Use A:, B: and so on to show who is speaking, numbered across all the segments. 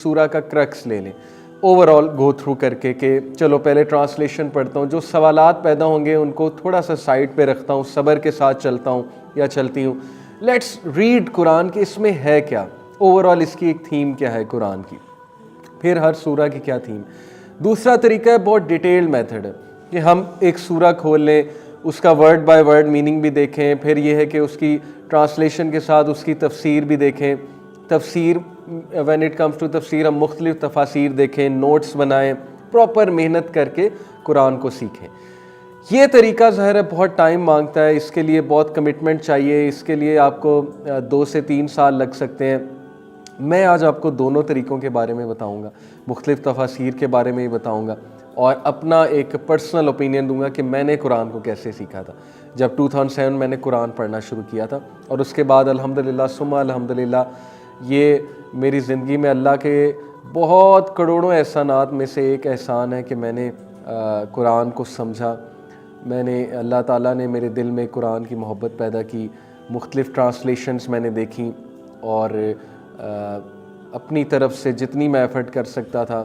A: سورہ کا کرکس لے لیں اوور آل گو تھرو کر کے کہ چلو پہلے ٹرانسلیشن پڑھتا ہوں, جو سوالات پیدا ہوں گے ان کو تھوڑا سا سائڈ پہ رکھتا ہوں, صبر کے ساتھ چلتا ہوں یا چلتی ہوں. لیٹس ریڈ قرآن کہ اس میں ہے کیا, اوور آل اس کی ایک تھیم کیا ہے قرآن کی, پھر ہر سورہ کی کیا تھیم. دوسرا طریقہ ہے بہت ڈیٹیلڈ میتھڈ ہے کہ ہم ایک سورہ کھول لیں, اس کا ورڈ بائی ورڈ میننگ بھی دیکھیں, پھر یہ ہے کہ اس کی ٹرانسلیشن کے ساتھ اس کی تفسیر بھی دیکھیں. تفسیر وین اٹ کمز ٹو تفسیر ہم مختلف تفاسیر دیکھیں, نوٹس بنائیں, پراپر محنت کر کے قرآن کو سیکھیں. یہ طریقہ ظاہر ہے بہت ٹائم مانگتا ہے, اس کے لیے بہت کمٹمنٹ چاہیے, اس کے لیے آپ کو 2 سے 3 سال لگ سکتے ہیں. میں آج آپ کو دونوں طریقوں کے بارے میں بتاؤں گا, مختلف تفاسیر کے بارے میں ہی بتاؤں گا, اور اپنا ایک پرسنل اوپینین دوں گا کہ میں نے قرآن کو کیسے سیکھا تھا. جب 2007 میں نے قرآن پڑھنا شروع کیا تھا, اور اس کے بعد الحمدللہ ثم الحمدللہ یہ میری زندگی میں اللہ کے بہت کروڑوں احسانات میں سے ایک احسان ہے کہ میں نے قرآن کو سمجھا. میں نے اللہ تعالیٰ نے میرے دل میں قرآن کی محبت پیدا کی, مختلف ٹرانسلیشنز میں نے دیکھی, اور اپنی طرف سے جتنی میں ایفرٹ کر سکتا تھا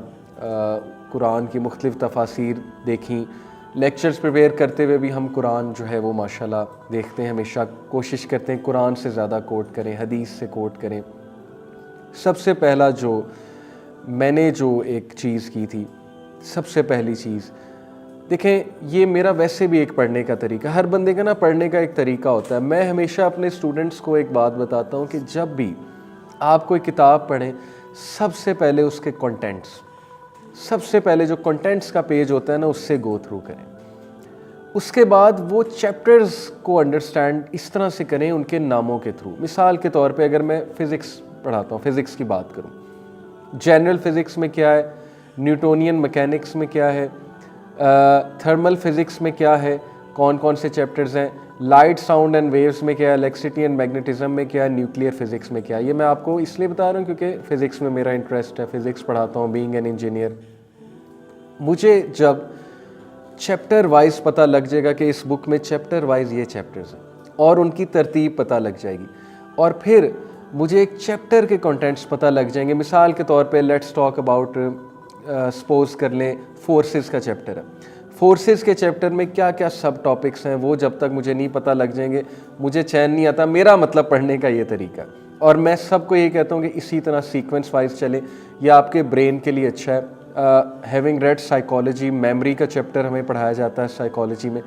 A: قرآن کی مختلف تفاسیر دیکھیں. لیکچرز پریپیئر کرتے ہوئے بھی ہم قرآن جو ہے وہ ماشاءاللہ دیکھتے ہیں, ہمیشہ کوشش کرتے ہیں قرآن سے زیادہ کوٹ کریں, حدیث سے کوٹ کریں. سب سے پہلا جو میں نے جو ایک چیز کی تھی, سب سے پہلی چیز دیکھیں, یہ میرا ویسے بھی ایک پڑھنے کا طریقہ, ہر بندے کا نا پڑھنے کا ایک طریقہ ہوتا ہے. میں ہمیشہ اپنے اسٹوڈنٹس کو ایک بات بتاتا ہوں کہ جب بھی آپ کوئی کتاب پڑھیں, سب سے پہلے اس کے کنٹینٹس, سب سے پہلے جو کنٹینٹس کا پیج ہوتا ہے نا اس سے گو تھرو کریں. اس کے بعد وہ چیپٹرز کو انڈرسٹینڈ اس طرح سے کریں ان کے ناموں کے تھرو. مثال کے طور پہ اگر میں فزکس پڑھاتا ہوں, فزکس کی بات کروں, جنرل فزکس میں کیا ہے, نیوٹونین میکینکس میں کیا ہے, تھرمل فزکس میں کیا ہے, کون کون سے چیپٹرز ہیں, لائٹ ساؤنڈ اینڈ ویوز میں کیا ہے, الیکٹرسٹی اینڈ میگنیٹزم میں کیا ہے, نیوکلیئر فزکس میں کیا ہے. یہ میں آپ کو اس لیے بتا رہا ہوں کیونکہ فزکس میں میرا انٹرسٹ ہے, فزکس پڑھاتا ہوں بینگ این انجینئر. مجھے جب چیپٹر وائز پتہ لگ جائے گا کہ اس بک میں چیپٹر وائز یہ چیپٹرز ہیں, اور ان کی ترتیب پتہ لگ جائے گی, اور پھر مجھے ایک چیپٹر کے کنٹینٹس پتہ لگ جائیں گے. مثال کے طور پہ لیٹس ٹاک اباؤٹ, سپوز کر لیں فورسز کا چیپٹر ہے, فورسز کے چیپٹر میں کیا کیا سب ٹاپکس ہیں, وہ جب تک مجھے نہیں پتہ لگ جائیں گے مجھے چین نہیں آتا. میرا مطلب پڑھنے کا یہ طریقہ, اور میں سب کو یہ کہتا ہوں کہ اسی طرح سیکوینس وائز چلیں, یہ آپ کے برین کے لیے اچھا ہے. ہیونگ ریڈ سائیکالوجی, میموری کا چیپٹر ہمیں پڑھایا جاتا ہے سائیکالوجی میں,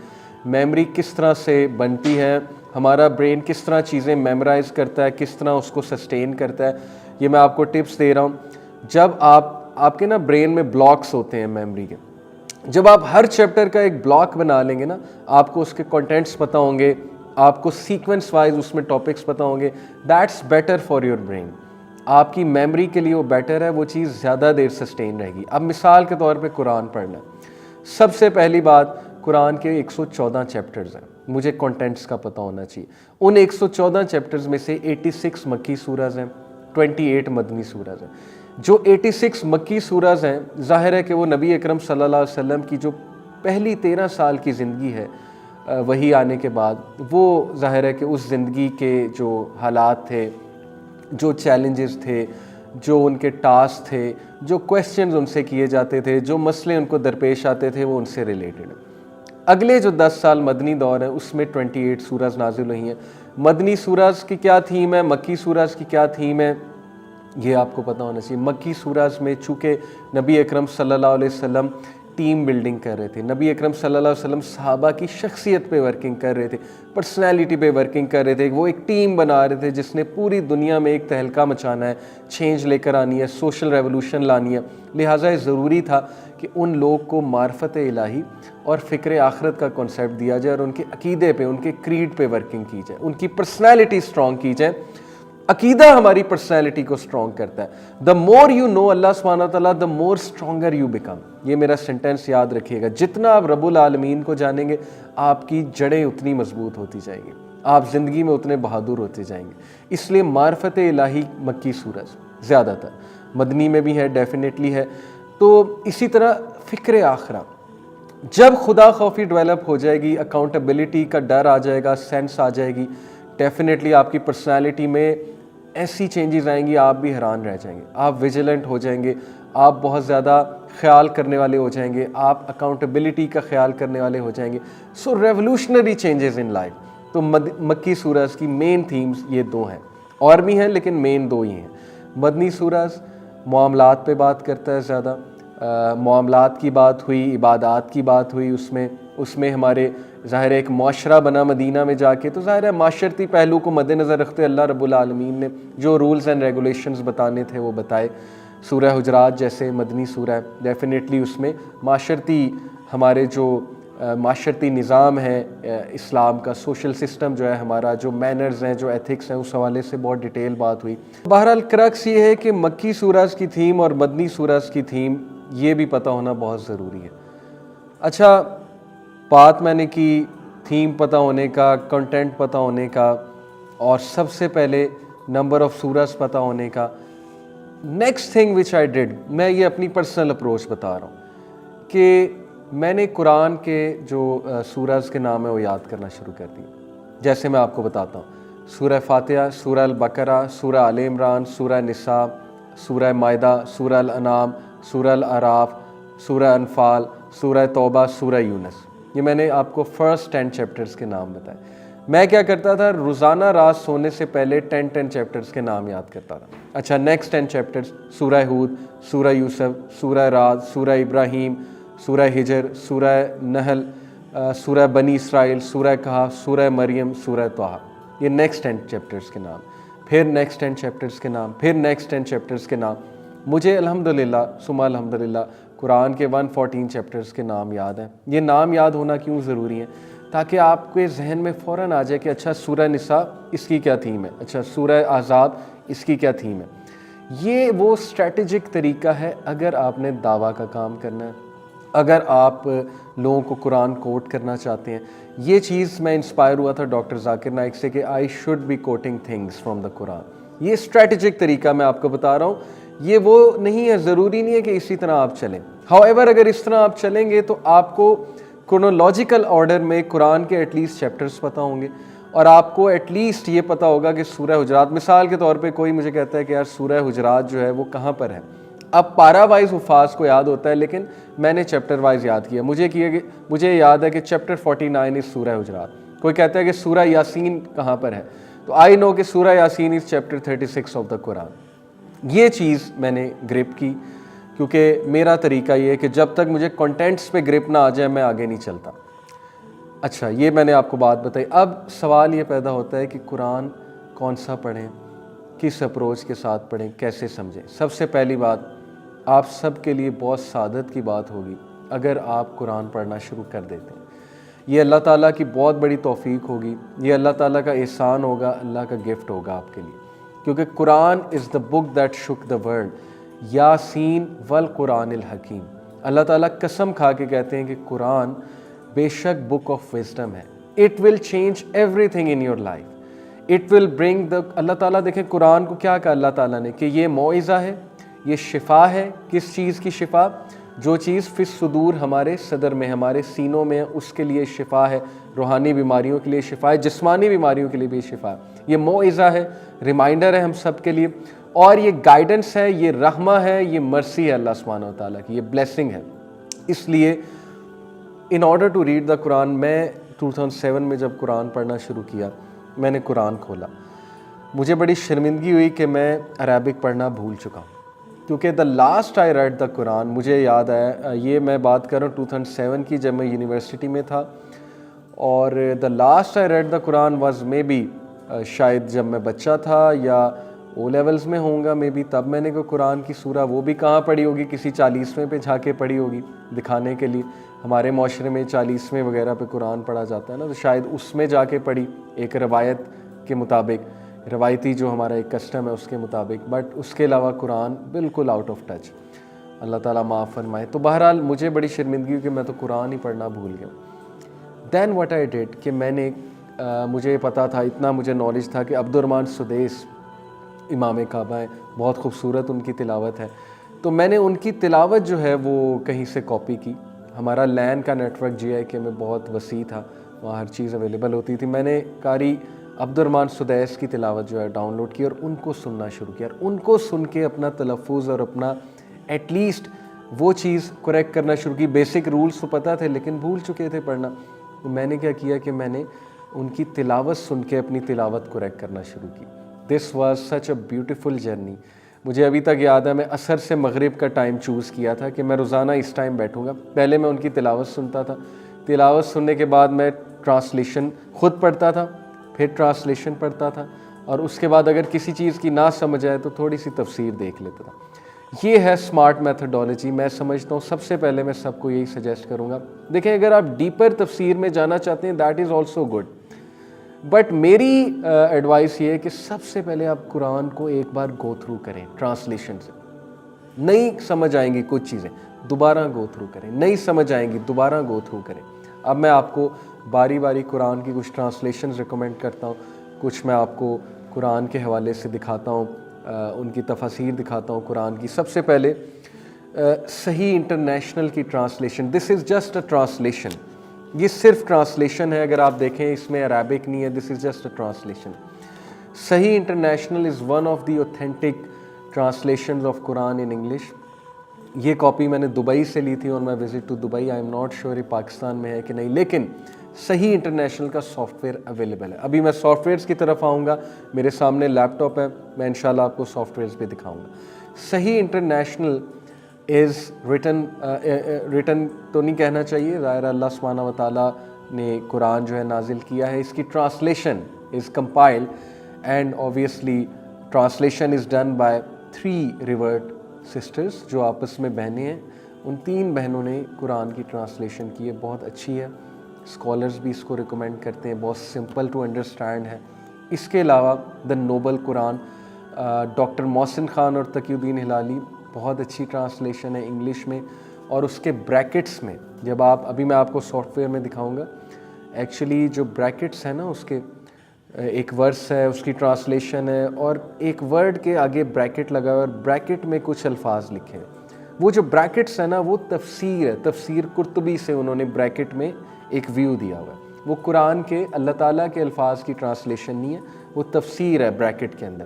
A: میموری کس طرح سے بنتی ہے, ہمارا برین کس طرح چیزیں میمورائز کرتا ہے, کس طرح اس کو سسٹین کرتا ہے. یہ میں آپ کو ٹپس دے رہا ہوں. جب آپ کے نا برین میں بلاکس ہوتے ہیں میموری کے, جب آپ ہر چیپٹر کا ایک بلاک بنا لیں گے نا, آپ کو اس کے کنٹینٹس پتہ ہوں گے, آپ کو سیکوینس وائز اس میں ٹاپکس پتہ ہوں گے, that's better for your brain. آپ کی میموری کے لیے وہ بیٹر ہے, وہ چیز زیادہ دیر سسٹین رہے گی. اب مثال کے طور پہ قرآن پڑھنا, سب سے پہلی بات قرآن کے 114 چیپٹرز ہیں, مجھے کنٹینٹس کا پتہ ہونا چاہیے. ان 114 چیپٹرز میں سے 86 مکی سورز ہیں, 28 مدنی سورز ہیں. جو 86 مکی سورز ہیں, ظاہر ہے کہ وہ نبی اکرم صلی اللہ علیہ وسلم کی جو پہلی 13 سال کی زندگی ہے وہی آنے کے بعد, وہ ظاہر ہے کہ اس زندگی کے جو حالات تھے, جو چیلنجز تھے, جو ان کے ٹاسک تھے, جو کویسچنز ان سے کیے جاتے تھے, جو مسئلے ان کو درپیش آتے تھے, وہ ان سے ریلیٹڈ ہیں. اگلے جو 10 سال مدنی دور ہے اس میں 28 سورز نازل ہوئی ہیں. مدنی سورز کی کیا تھیم ہے, مکی سورز کی کیا تھیم ہے, یہ آپ کو پتہ ہونا چاہیے. مکی سورز میں چونکہ نبی اکرم صلی اللہ علیہ وسلم ٹیم بلڈنگ کر رہے تھے, نبی اکرم صلی اللہ علیہ وسلم صحابہ کی شخصیت پہ ورکنگ کر رہے تھے, پرسنالٹی پہ ورکنگ کر رہے تھے, وہ ایک ٹیم بنا رہے تھے جس نے پوری دنیا میں ایک تہلکہ مچانا ہے, چینج لے کر آنی ہے, سوشل ریولوشن لانی ہے. لہٰذا یہ ضروری تھا کہ ان لوگ کو معرفت الہی اور فکر آخرت کا کنسیپٹ دیا جائے, اور ان کے عقیدے پہ, ان کے کریڈ پہ ورکنگ کی جائے, ان کی پرسنالٹی سٹرونگ کی جائے. عقیدہ ہماری پرسنالٹی کو سٹرونگ کرتا ہے. دا مور یو نو اللہ سبحانہ تعالیٰ, دا مور اسٹرانگر یو بیکم. یہ میرا سینٹینس یاد رکھیے گا. جتنا آپ رب العالمین کو جانیں گے آپ کی جڑیں اتنی مضبوط ہوتی جائیں گی, آپ زندگی میں اتنے بہادر ہوتے جائیں گے. اس لیے معرفت الہی مکی سورج زیادہ تر, مدنی میں بھی ہے, ڈیفینیٹلی ہے. تو اسی طرح فکر آخرہ, جب خدا خوفی ڈیولپ ہو جائے گی, اکاؤنٹیبلٹی کا ڈر آ جائے گا, سینس آ جائے گی, ڈیفینیٹلی آپ کی پرسنالٹی میں ایسی چینجز آئیں گی آپ بھی حیران رہ جائیں گے. آپ ویجیلنٹ ہو جائیں گے, آپ بہت زیادہ خیال کرنے والے ہو جائیں گے, آپ اکاؤنٹیبلٹی کا خیال کرنے والے ہو جائیں گے. سو ریولوشنری چینجز ان لائف. تو مکی سورج کی مین تھیمز یہ دو ہیں, اور بھی ہیں لیکن مین دو ہی ہیں. مدنی سورج معاملات پہ بات کرتا ہے زیادہ, معاملات کی بات ہوئی, عبادات کی بات ہوئی, اس میں ہمارے ظاہر ایک معاشرہ بنا مدینہ میں جا کے, تو ظاہر ہے معاشرتی پہلو کو مد نظر رکھتے اللہ رب العالمین نے جو رولز اینڈ ریگولیشنز بتانے تھے وہ بتائے. سورہ حجرات جیسے مدنی سورہ ہے, ڈیفینیٹلی اس میں معاشرتی ہمارے جو معاشرتی نظام ہے اسلام کا, سوشل سسٹم جو ہے ہمارا, جو مینرز ہیں, جو ایتھکس ہیں, اس حوالے سے بہت ڈیٹیل بات ہوئی. بہرحال کرکس یہ ہے کہ مکی سورج کی تھیم اور مدنی سورج کی تھیم یہ بھی پتہ ہونا بہت ضروری ہے. اچھا, بات میں نے کی تھیم پتہ ہونے کا, کنٹینٹ پتہ ہونے کا, اور سب سے پہلے نمبر آف سورج پتہ ہونے کا. Next thing which I did, میں یہ اپنی پرسنل اپروچ بتا رہا ہوں کہ میں نے قرآن کے جو سورج کے نام ہے وہ یاد کرنا شروع کر دی. جیسے میں آپ کو بتاتا ہوں, سورہ فاتحہ, سورہ البقرہ, سورہ آل عمران, سورہ نساء, سورہ مائدہ, سورہ الانعام, سورہ الاعراف, سورہ انفال, سورہ توبہ, سورہ یونس. یہ میں نے آپ کو فرسٹ 10 چیپٹرز کے نام بتائے. میں کیا کرتا تھا, روزانہ رات سونے سے پہلے 10 چیپٹرز کے نام یاد کرتا تھا. اچھا, نیکسٹ 10 چیپٹرز, سورہ ہود, سورہ یوسف, سورہ رعد, سورہ ابراہیم, سورہ ہجر, سورہ نحل, سورہ بنی اسرائیل, سورہ کہف, سورہ مریم, سورہ طٰہٰ. یہ نیکسٹ 10 چیپٹرز کے نام. پھر نیکسٹ 10 چیپٹرز کے نام, پھر نیکسٹ 10 چیپٹرز کے نام. مجھے الحمدللہ ثم الحمدللہ قرآن کے 114 چیپٹرز کے نام یاد ہیں. یہ نام یاد ہونا کیوں ضروری ہے؟ تاکہ آپ کے ذہن میں فوراً آ جائے کہ اچھا سورہ نساء اس کی کیا تھیم ہے, اچھا سورہ احزاب اس کی کیا تھیم ہے. یہ وہ اسٹریٹجک طریقہ ہے اگر آپ نے دعویٰ کا کام کرنا ہے, اگر آپ لوگوں کو قرآن کوٹ کرنا چاہتے ہیں. یہ چیز میں انسپائر ہوا تھا ڈاکٹر ذاکر نائک سے کہ I should be quoting things from the Quran. یہ اسٹریٹجک طریقہ میں آپ کو بتا رہا ہوں. یہ وہ نہیں ہے, ضروری نہیں ہے کہ اسی طرح آپ چلیں. ہاؤ ایور اگر اس طرح آپ چلیں گے تو آپ کو کرونولوجیکل آرڈر میں قرآن کے ایٹ لیسٹ چیپٹرز پتہ ہوں گے, اور آپ کو ایٹ لیسٹ یہ پتہ ہوگا کہ سورہ حجرات, مثال کے طور پہ کوئی مجھے کہتا ہے کہ یار سورہ حجرات جو ہے وہ کہاں پر ہے. اب پارا وائز حفاظ کو یاد ہوتا ہے, لیکن میں نے چیپٹر وائز یاد کیا. مجھے یاد ہے کہ چیپٹر 49 از سورہ حجرات. کوئی کہتا ہے کہ سورہ یاسین کہاں پر ہے, تو آئی نو کہ surah Yasin is chapter 36 of the Quran. یہ چیز میں نے گرپ کی, کیونکہ میرا طریقہ یہ ہے کہ جب تک مجھے کنٹینٹس پہ گرپ نہ آ جائے میں آگے نہیں چلتا. اچھا, یہ میں نے آپ کو بات بتائی. اب سوال یہ پیدا ہوتا ہے کہ قرآن کون سا پڑھیں, کس اپروچ کے ساتھ پڑھیں, کیسے سمجھیں. سب سے پہلی بات, آپ سب کے لیے بہت سعادت کی بات ہوگی اگر آپ قرآن پڑھنا شروع کر دیتے ہیں. یہ اللہ تعالیٰ کی بہت بڑی توفیق ہوگی, یہ اللہ تعالیٰ کا احسان ہوگا, اللہ کا گفٹ ہوگا آپ کے لیے, کیونکہ قرآن از دا بک دیٹ شک دا ورلڈ. یاسین والقرآن الحکیم. اللہ تعالیٰ قسم کھا کے کہتے ہیں کہ قرآن بے شک بک آف وزڈم ہے. It will change everything in your life. It will bring the, اللہ تعالیٰ دیکھیں قرآن کو کیا کہا اللہ تعالیٰ نے کہ یہ موعظہ ہے, یہ شفا ہے. کس چیز کی شفا؟ جو چیز فی الصدور ہمارے صدر میں, ہمارے سینوں میں, اس کے لیے شفا ہے. روحانی بیماریوں کے لیے شفا ہے, جسمانی بیماریوں کے لیے بھی شفا ہے. یہ موعظہ ہے, ریمائنڈر ہے ہم سب کے لیے, اور یہ گائیڈنس ہے, یہ رحمہ ہے, یہ مرسی ہے اللہ سبحانہ و تعالیٰ کی, یہ بلیسنگ ہے. اس لیے in order to read the Quran, میں 2007 میں جب قرآن پڑھنا شروع کیا, میں نے قرآن کھولا, مجھے بڑی شرمندگی ہوئی کہ میں عربک پڑھنا بھول چکا ہوں. کیونکہ دا لاسٹ آئی ریڈ دا قرآن, مجھے یاد ہے, یہ میں بات کر رہا ہوں 2007 کی, جب میں یونیورسٹی میں تھا, اور the last I read the Quran was maybe شاید جب میں بچہ تھا یا او لیولز میں ہوں گا مے بی, تب میں نے کوئی قرآن کی سورہ, وہ بھی کہاں پڑھی ہوگی, کسی 40ویں پہ جا کے پڑھی ہوگی دکھانے کے لیے. ہمارے معاشرے میں 40ویں وغیرہ پہ قرآن پڑھا جاتا ہے نا, تو شاید اس میں جا کے پڑھی ایک روایت کے مطابق, روایتی جو ہمارا ایک کسٹم ہے اس کے مطابق. بٹ اس کے علاوہ قرآن بالکل آؤٹ آف ٹچ, اللہ تعالیٰ معاف فرمائے. تو بہرحال مجھے بڑی شرمندگی ہوئی کہ میں تو قرآن ہی پڑھنا بھول گیا. دین واٹ آئی ڈیڈ کہ میں نے, مجھے پتا تھا, اتنا مجھے نالج تھا کہ عبد الرحمن سدیس امام کعبہ ہیں, بہت خوبصورت ان کی تلاوت ہے, تو میں نے ان کی تلاوت جو ہے وہ کہیں سے کاپی کی. ہمارا لین کا نیٹ ورک جی آئی کے میں بہت وسیع تھا, وہاں ہر چیز اویلیبل ہوتی تھی. میں نے قاری عبد الرحمن سدیس کی تلاوت جو ہے ڈاؤن لوڈ کی اور ان کو سننا شروع کیا، اور ان کو سن کے اپنا تلفظ اور اپنا ایٹ لیسٹ وہ چیز کریکٹ کرنا شروع کی. بیسک رولز تو پتہ تھے لیکن بھول چکے تھے پڑھنا. تو میں نے کیا کیا کہ میں نے ان کی تلاوت سن کے اپنی تلاوت کریکٹ کرنا شروع کی. This was such a beautiful journey. مجھے ابھی تک یاد ہے میں عصر سے مغرب کا ٹائم چوز کیا تھا کہ میں روزانہ اس ٹائم بیٹھوں گا. پہلے میں ان کی تلاوت سنتا تھا، تلاوت سننے کے بعد میں ٹرانسلیشن خود پڑھتا تھا، پھر ٹرانسلیشن پڑھتا تھا، اور اس کے بعد اگر کسی چیز کی نہ سمجھ آئے تو تھوڑی سی تفسیر دیکھ لیتا تھا. یہ ہے اسمارٹ میتھڈالوجی. میں سمجھتا ہوں سب سے پہلے میں سب کو یہی سجیسٹ کروں گا. دیکھیں اگر آپ ڈیپر تفسیر میں جانا چاہتے ہیں that is also good, but میری ایڈوائس یہ ہے کہ سب سے پہلے آپ قرآن کو ایک بار گو تھرو کریں ٹرانسلیشن سے. نہیں سمجھ آئیں گی کچھ چیزیں دوبارہ گو تھرو کریں، نہیں سمجھ آئیں گی دوبارہ گو تھرو کریں. اب میں آپ کو باری باری قرآن کی کچھ ٹرانسلیشنز ریکمینڈ کرتا ہوں، کچھ میں آپ کو قرآن کے حوالے سے دکھاتا ہوں، ان کی تفاسیر دکھاتا ہوں قرآن کی. سب سے پہلے صحیح انٹرنیشنل کی translation. This is just a translation, یہ صرف ٹرانسلیشن ہے. اگر آپ دیکھیں اس میں عربک نہیں ہے، this is just a translation. صحیح international is one of the authentic translations of Quran in English. یہ کاپی میں نے دبئی سے لی تھی، اور میں visit to Dubai. I am not sure یہ پاکستان میں ہے کہ نہیں، لیکن صحیح انٹرنیشنل کا سافٹ ویئر اویلیبل ہے. ابھی میں سافٹ ویئرس کی طرف آؤں گا، میرے سامنے لیپ ٹاپ ہے، میں انشاءاللہ آپ کو سافٹ ویئرس بھی دکھاؤں گا. صحیح انٹرنیشنل از ریٹن تو نہیں کہنا چاہیے، ظاہر اللہ سبحانہ و تعالیٰ نے قرآن جو ہے نازل کیا ہے. اس کی translation is compiled and obviously translation is done by 3 revered sisters جو آپس میں بہنیں ہیں. ان 3 بہنوں نے قرآن کی ٹرانسلیشن کی ہے، بہت اچھی ہے. اسکالرز بھی اس کو ریکمینڈ کرتے ہیں، بہت سمپل ٹو انڈرسٹینڈ ہے. اس کے علاوہ دا نوبل قرآن ڈاکٹر محسن خان اور تقی الدین ہلالی، بہت اچھی ٹرانسلیشن ہے انگلش میں. اور اس کے بریکٹس میں جب آپ ابھی میں آپ کو سافٹ ویئر میں دکھاؤں گا، ایکچولی جو بریکٹس ہیں نا اس کے ایک ورس ہے، اس کی ٹرانسلیشن ہے، اور ایک ورڈ کے آگے بریکٹ لگا ہوا ہے اور بریکٹ میں کچھ الفاظ لکھے ہیں. وہ جو بریکٹس ہیں نا وہ تفسیر ہے، تفسیر قرطبی سے انہوں نے بریکٹ میں ایک ویو دیا ہوا ہے. وہ قرآن کے اللہ تعالیٰ کے الفاظ کی ٹرانسلیشن نہیں ہے، وہ تفسیر ہے بریکٹ کے اندر.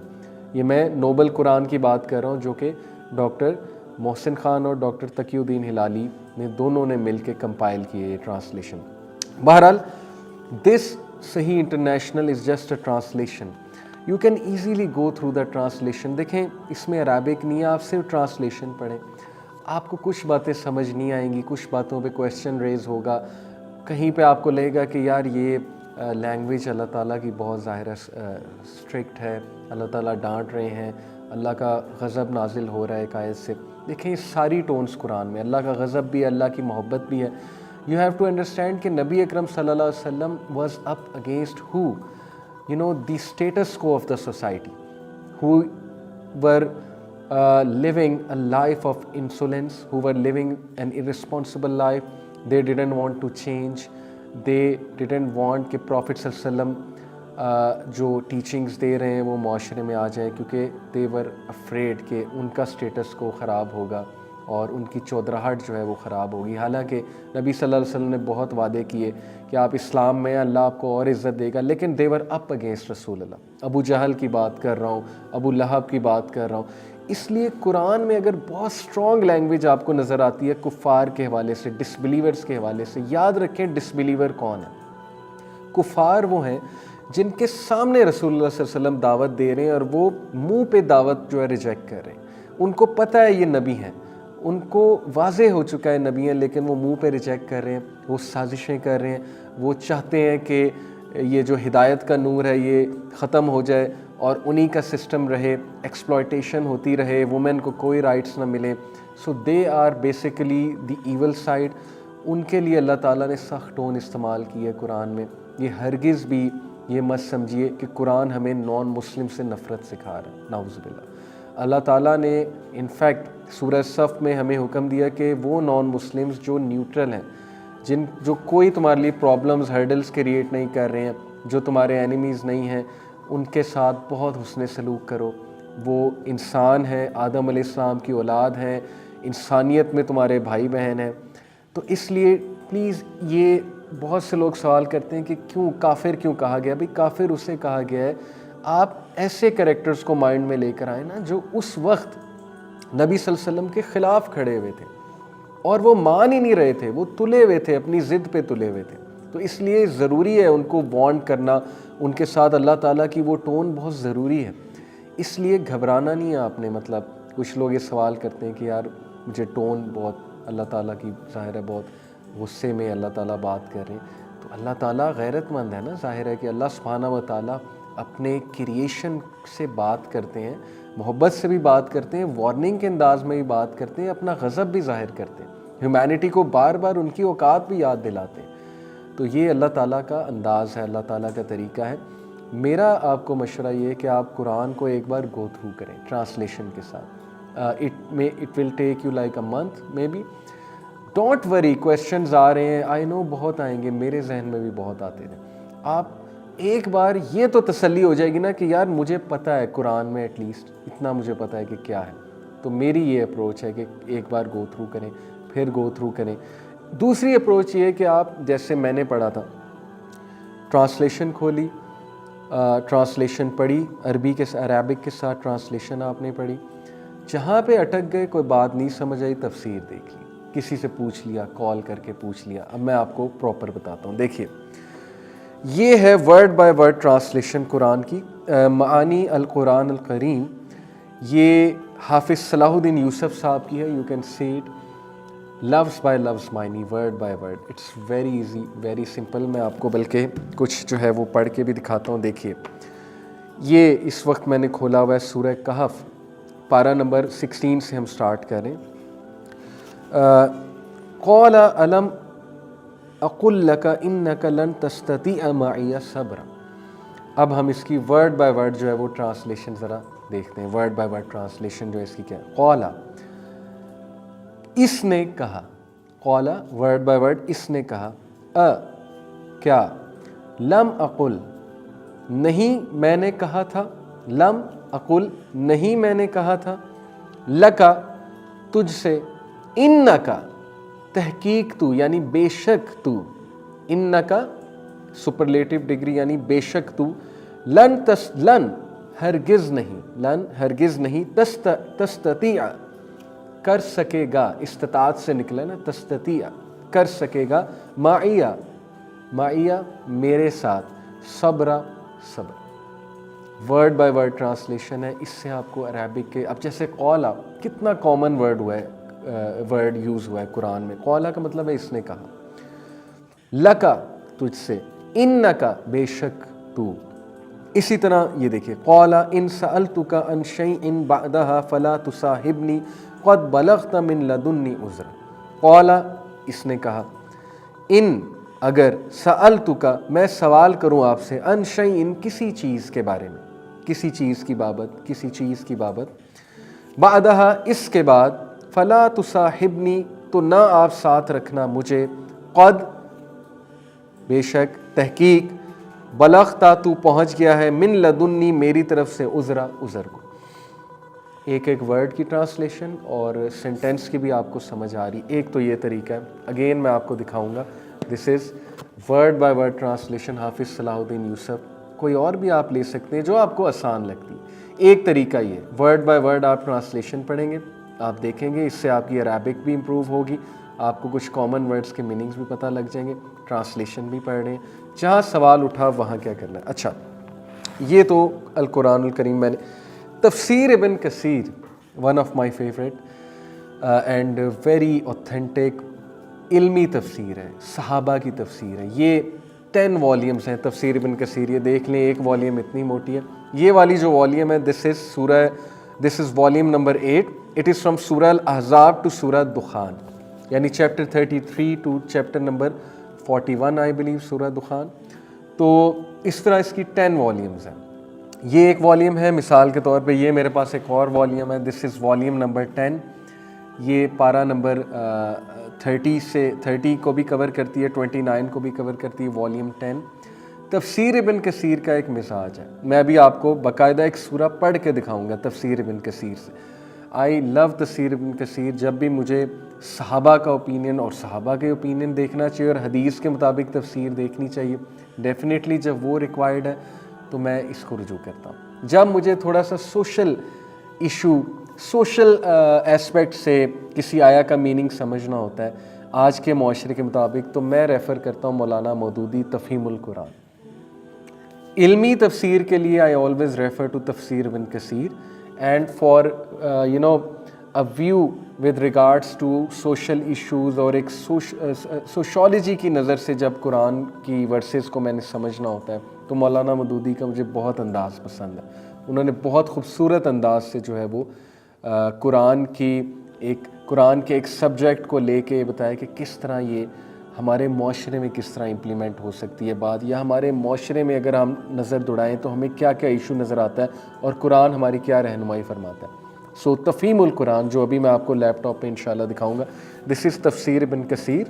A: یہ میں نوبل قرآن کی بات کر رہا ہوں جو کہ ڈاکٹر محسن خان اور ڈاکٹر تقی الدین ہلالی نے دونوں نے مل کے کمپائل کی ہے یہ ٹرانسلیشن. بہرحال دس صحیح international is just a translation. You can easily go through the translation. دیکھیں اس میں عربک نہیں ہے، آپ صرف ٹرانسلیشن پڑھیں. آپ کو کچھ باتیں سمجھ نہیں آئیں گی، کچھ باتوں پہ کویسچن ریز ہوگا، کہیں پہ آپ کو لگے گا کہ یار یہ لینگویج اللہ تعالیٰ کی بہت ظاہر اسٹرکٹ ہے، اللہ تعالیٰ ڈانٹ رہے ہیں، اللہ کا غضب نازل ہو رہا ہے ایک آیت سے. دیکھیں یہ ساری ٹونس قرآن میں اللہ کا غضب بھی ہے، اللہ کی محبت بھی ہے. یو ہیو ٹو انڈرسٹینڈ کہ نبی اکرم صلی اللہ علیہ وسلم was up against who, you know the status quo of the society, who were living a life of insolence, who were living an irresponsible life. They didn't want to change. They didn't want کہ Prophet صلی اللہ علیہ وسلم جو teachings دے رہے ہیں وہ معاشرے میں آ جائیں، کیونکہ they were afraid کہ ان کا اسٹیٹس کو خراب ہوگا اور ان کی چودراہٹ جو ہے وہ خراب ہوگی. حالانکہ نبی صلی اللہ علیہ وسلم نے بہت وعدے کیے کہ آپ اسلام میں اللہ آپ کو اور عزت دے گا، لیکن they were up against رسول اللہ. ابو جہل کی بات کر رہا ہوں، ابو لہب کی بات کر رہا ہوں. اس لیے قرآن میں اگر بہت اسٹرانگ لینگویج آپ کو نظر آتی ہے کفار کے حوالے سے، ڈس بلیورس کے حوالے سے، یاد رکھیں ڈس بلیور کون ہے. کفار وہ ہیں جن کے سامنے رسول اللہ صلی اللہ علیہ وسلم دعوت دے رہے ہیں اور وہ منہ پہ دعوت جو ہے ریجیکٹ کر رہے ہیں. ان کو پتہ ہے یہ نبی ہیں، ان کو واضح ہو چکا ہے نبی ہیں، لیکن وہ منہ پہ ریجیکٹ کر رہے ہیں، وہ سازشیں کر رہے ہیں، وہ چاہتے ہیں کہ یہ جو ہدایت کا نور ہے یہ ختم ہو جائے اور انہی کا سسٹم رہے، ایکسپلائٹیشن ہوتی رہے، وومن کو کوئی رائٹس نہ ملے. So they are basically the evil side. ان کے لیے اللہ تعالیٰ نے سخت ٹون استعمال کی ہے قرآن میں. یہ ہرگز بھی یہ مت سمجھیے کہ قرآن ہمیں نان مسلم سے نفرت سکھا رہا ہے، نعوذ باللہ. اللہ تعالیٰ نے انفیکٹ سورہ صف میں ہمیں حکم دیا کہ وہ نان مسلمز جو نیوٹرل ہیں، جو کوئی تمہارے لیے پرابلمز ہرڈلز کریٹ نہیں کر رہے ہیں، جو تمہارے اینیمیز نہیں ہیں، ان کے ساتھ بہت حسن سلوک کرو. وہ انسان ہیں، آدم علیہ السلام کی اولاد ہیں، انسانیت میں تمہارے بھائی بہن ہیں. تو اس لیے پلیز یہ بہت سے لوگ سوال کرتے ہیں کہ کیوں کافر کیوں کہا گیا؟ بھئی کافر اسے کہا گیا ہے، آپ ایسے کریکٹرز کو مائنڈ میں لے کر آئے نا جو اس وقت نبی صلی اللہ علیہ وسلم کے خلاف کھڑے ہوئے تھے اور وہ مان ہی نہیں رہے تھے، وہ تلے ہوئے تھے، اپنی ضد پہ تلے ہوئے تھے. تو اس لیے ضروری ہے ان کو وارن کرنا، ان کے ساتھ اللہ تعالیٰ کی وہ ٹون بہت ضروری ہے. اس لیے گھبرانا نہیں ہے آپ نے. مطلب کچھ لوگ یہ سوال کرتے ہیں کہ یار مجھے ٹون بہت اللہ تعالیٰ کی ظاہر ہے بہت غصے میں اللہ تعالیٰ بات کر رہے ہیں. تو اللہ تعالیٰ غیرت مند ہے نا. ظاہر ہے کہ اللہ سبحانہ و تعالیٰ اپنے کریشن سے بات کرتے ہیں، محبت سے بھی بات کرتے ہیں، وارننگ کے انداز میں بھی بات کرتے ہیں، اپنا غضب بھی ظاہر کرتے ہیں، ہیومینٹی کو بار بار ان کی اوقات بھی یاد دلاتے ہیں. تو یہ اللہ تعالیٰ کا انداز ہے، اللہ تعالیٰ کا طریقہ ہے. میرا آپ کو مشورہ یہ ہے کہ آپ قرآن کو ایک بار گو تھرو کریں ٹرانسلیشن کے ساتھ. It will take you like a month maybe. Don't worry, questions آ رہے ہیں، آئی نو بہت آئیں گے، میرے ذہن میں بھی بہت آتے تھے. آپ ایک بار یہ تو تسلی ہو جائے گی نا کہ یار مجھے پتہ ہے قرآن میں ایٹ لیسٹ اتنا مجھے پتہ ہے کہ کیا ہے. تو میری یہ اپروچ ہے کہ ایک بار گو تھرو کریں، پھر گو تھرو کریں. دوسری اپروچ یہ ہے کہ آپ جیسے میں نے پڑھا تھا، ٹرانسلیشن کھولی، ٹرانسلیشن پڑھی، عربک کے ساتھ ٹرانسلیشن آپ نے پڑھی، جہاں پہ اٹک گئے کوئی بات نہیں سمجھ آئی تفسیر دیکھ لی، کسی سے پوچھ لیا، کال کر کے پوچھ لیا. اب میں آپ کو پراپر بتاتا ہوں. دیکھیے یہ ہے ورڈ بائی ورڈ ٹرانسلیشن قرآن کی. معانی القرآن الکریم، یہ حافظ صلاح الدین یوسف صاحب کی ہے. یو کین سی اٹ لفظ بائی لفظ معنی، word by word. It's very easy, very simple. میں آپ کو بلکہ کچھ جو ہے وہ پڑھ کے بھی دکھاتا ہوں. دیکھیے یہ اس وقت میں نے کھولا ہوا ہے سورہ کہف، پارہ نمبر 16 سے ہم سٹارٹ کریں. قال الم اقل لک انک لن تستطیع معی صبرا. اب ہم اس کی ورڈ بائی ورڈ جو ہے وہ ٹرانسلیشن ذرا دیکھتے ہیں. ورڈ بائی ورڈ ٹرانسلیشن جو ہے اس کی کیا ہے. قال، اس نے کہا. قال ورڈ بائی ورڈ اس نے کہا. کیا. لم اقل، نہیں میں نے کہا تھا. لم اقل، نہیں میں نے کہا تھا. لکا، تجھ سے. انکا، تحقیق تو یعنی بے شک تو. انکا سپرلیٹو ڈگری یعنی بے شک تو. لن ہرگز نہیں، لن ہرگز نہیں. تستطیع کر سکے گا، استطاعت سے نکلا نا، تستطیع کر سکے گا. معیہ میرے ساتھ. صبر ورڈ بائی ورڈ ٹرانسلیشن ہے. اس سے آپ کو عربک کے، اب جیسے قولا کتنا کامن ورڈ ہوا ہے، ورڈ یوز ہوا ہے قرآن میں. قولا کا مطلب ہے اس نے کہا. لکا تجھ سے. انکا بے شک تو. اسی طرح یہ دیکھیں قولا ان سألتک عن شیء بعدها فلا تصاحبنی قد بلغت من لدنی عذرا. قولا اس نے کہا. ان اگر، سألتک میں سوال کروں آپ سے، عن شیء کسی چیز کے بارے میں، کسی چیز کی بابت، کسی چیز کی بابت. بعدها اس کے بعد. فلا تصاحبنی تو نہ آپ ساتھ رکھنا مجھے. قد بے شک، تحقیق. بلغتا تو پہنچ گیا ہے، من لدنی میری طرف سے، عذرا عذر کو. ایک ایک ورڈ کی ٹرانسلیشن اور سینٹینس کی بھی آپ کو سمجھ آ رہی. ایک تو یہ طریقہ ہے، اگین میں آپ کو دکھاؤں گا. دس از ورڈ بائی ورڈ ٹرانسلیشن حافظ صلاح الدین یوسف. کوئی اور بھی آپ لے سکتے ہیں جو آپ کو آسان لگتی. ایک طریقہ یہ ورڈ بائی ورڈ آپ ٹرانسلیشن پڑھیں گے، آپ دیکھیں گے اس سے آپ کی عربک بھی امپروو ہوگی، آپ کو کچھ کامن ورڈز کے میننگز بھی پتہ لگ جائیں گے. ٹرانسلیشن بھی پڑھ رہے ہیں، جہاں سوال اٹھا وہاں کیا کرنا ہے. اچھا یہ تو القرآن الکریم. میں نے تفسیر ابن کثیر، one of my favourite and very authentic علمی تفسیر ہے، صحابہ کی تفسیر ہے. یہ 10 والیومز ہیں تفسیر ابن کثیر. یہ دیکھ لیں، ایک والیوم اتنی موٹی ہے. یہ والی جو والیوم ہے this is volume number 8. It is from surah al Ahzab to surah Dukhan, یعنی chapter 33 to chapter number 41 I believe surah Dukhan. تو اس طرح اس کی 10 والیومز ہیں. یہ ایک والیوم ہے مثال کے طور پہ. یہ میرے پاس ایک اور والیوم ہے، دس از والیوم نمبر 10. یہ پارہ نمبر 30 کو بھی کور کرتی ہے، 29 کو بھی کور کرتی ہے. والیوم 10 تفسیر ابن کثیر کا ایک مزاج ہے. میں ابھی آپ کو باقاعدہ ایک سورہ پڑھ کے دکھاؤں گا تفسیر ابن کثیر سے. آئی لو تفسیر ابن کثیر. جب بھی مجھے صحابہ کا اوپینین اور صحابہ کے اوپینین دیکھنا چاہیے اور حدیث کے مطابق تفسیر دیکھنی چاہیے, ڈیفینیٹلی جب وہ ریکوائرڈ ہے تو میں اس کو رجوع کرتا ہوں. جب مجھے تھوڑا سا سوشل ایشو, سوشل ایسپیکٹ سے کسی آیا کا میننگ سمجھنا ہوتا ہے آج کے معاشرے کے مطابق, تو میں ریفر کرتا ہوں مولانا مودودی تفہیم القرآن. علمی تفسیر کے لیے آئی آلویز ریفر ٹو تفسیر ابن کثیر, and for a view with regards to social issues اور ایک سوشالوجی کی نظر سے جب قرآن کی ورسز کو میں نے سمجھنا ہوتا ہے تو مولانا مودودی کا مجھے بہت انداز پسند ہے. انہوں نے بہت خوبصورت انداز سے جو ہے وہ قرآن کے ایک سبجیکٹ کو لے کے بتایا کہ کس طرح یہ ہمارے معاشرے میں کس طرح امپلیمنٹ ہو سکتی ہے بات, یا ہمارے معاشرے میں اگر ہم نظر دوڑائیں تو ہمیں کیا کیا ایشو نظر آتا ہے اور قرآن ہماری کیا رہنمائی فرماتا ہے. سو تفہیم القرآن جو ابھی میں آپ کو لیپ ٹاپ پہ انشاءاللہ دکھاؤں گا, دس از تفسیر ابن کثیر.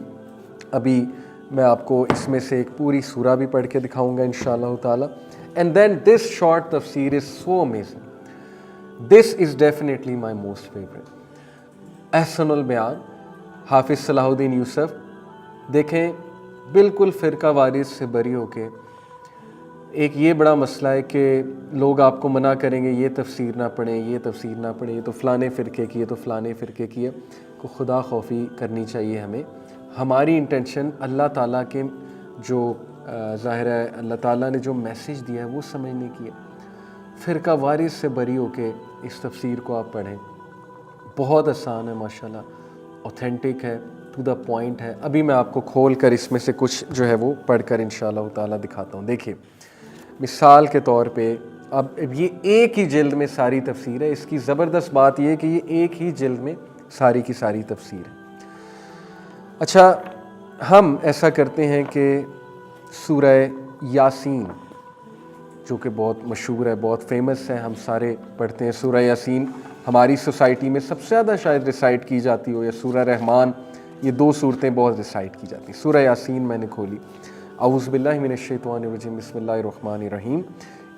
A: ابھی میں آپ کو اس میں سے ایک پوری سورہ بھی پڑھ کے دکھاؤں گا انشاءاللہ تعالی. اینڈ دین دس شارٹ تفسیر is so amazing. This is definitely my most favourite. Ahsan al Bayan Hafiz صلاح الدین یوسف. دیکھیں بالکل فرقہ وارث سے بری ہو کے, ایک یہ بڑا مسئلہ ہے کہ لوگ آپ کو منع کریں گے یہ تفسیر نہ پڑھیں, یہ تفسیر نہ پڑھیں, یہ تو فلانے فرقے کی ہے, تو فلانے فرقے کی ہے. کو خدا خوفی کرنی چاہیے ہمیں. ہماری انٹینشن اللہ تعالیٰ کے جو ظاہر ہے اللہ تعالیٰ نے جو میسیج دیا ہے وہ سمجھنے کی ہے. فرقہ وارث سے بری ہو کے اس تفسیر کو آپ پڑھیں. بہت آسان ہے ماشاءاللہ, اوتھینٹک ہے, ٹو دا پوائنٹ ہے. ابھی میں آپ کو کھول کر اس میں سے کچھ جو ہے وہ پڑھ کر انشاءاللہ تعالیٰ دکھاتا ہوں. دیکھیے مثال کے طور پہ اب یہ ایک ہی جلد میں ساری تفسیر ہے. اس کی زبردست بات یہ ہے کہ یہ ایک ہی جلد میں ساری کی ساری تفسیر ہے. اچھا ہم ایسا کرتے ہیں کہ سورہ یاسین جو کہ بہت مشہور ہے, بہت فیمس ہے, ہم سارے پڑھتے ہیں. سورہ یاسین ہماری سوسائٹی میں سب سے زیادہ شاید ریسائٹ کی جاتی ہو, یا سورہ رحمان, یہ دو صورتیں بہت ریسائٹ کی جاتی ہیں. سورہ یاسین میں نے کھولی, اعوذ باللہ من الشیطان الرجیم بسم اللہ الرحمن الرحیم.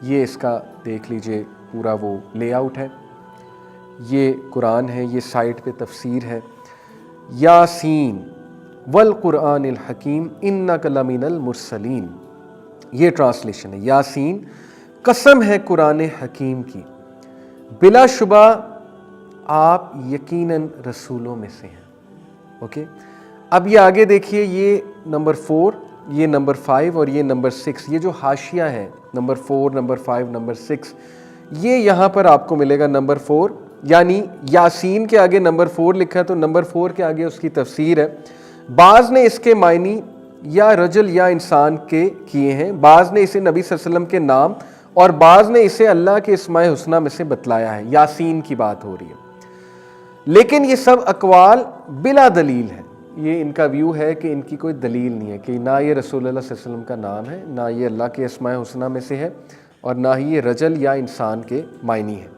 A: یہ اس کا دیکھ لیجئے پورا وہ لے آؤٹ ہے. یہ قرآن ہے, یہ سائٹ پہ تفسیر ہے. یاسین والقرآن الحکیم انک لمن المرسلین, یہ ٹرانسلیشن ہے. یاسین قسم ہے قرآن حکیم کی, بلا شبہ آپ یقیناً رسولوں میں سے ہیں. اوکے, اب یہ آگے دیکھیے, یہ نمبر 4, یہ نمبر 5 اور یہ نمبر 6, یہ جو حاشیہ ہے نمبر 4, نمبر 5, نمبر 6, یہ یہاں پر آپ کو ملے گا نمبر 4, یعنی یاسین کے آگے نمبر 4 لکھا ہے تو نمبر 4 کے آگے اس کی تفسیر ہے. بعض نے اس کے معنی یا رجل یا انسان کے کیے ہیں, بعض نے اسے نبی صلی اللہ علیہ وسلم کے نام, اور بعض نے اسے اللہ کے اسماء حسنہ میں سے بتلایا ہے. یاسین کی بات ہو رہی ہے, لیکن یہ سب اقوال بلا دلیل ہے. یہ ان کا ویو ہے کہ ان کی کوئی دلیل نہیں ہے, کہ نہ یہ رسول اللہ صلی اللہ علیہ وسلم کا نام ہے, نہ یہ اللہ کے اسماء حسنہ میں سے ہے, اور نہ ہی یہ رجل یا انسان کے معنی ہے.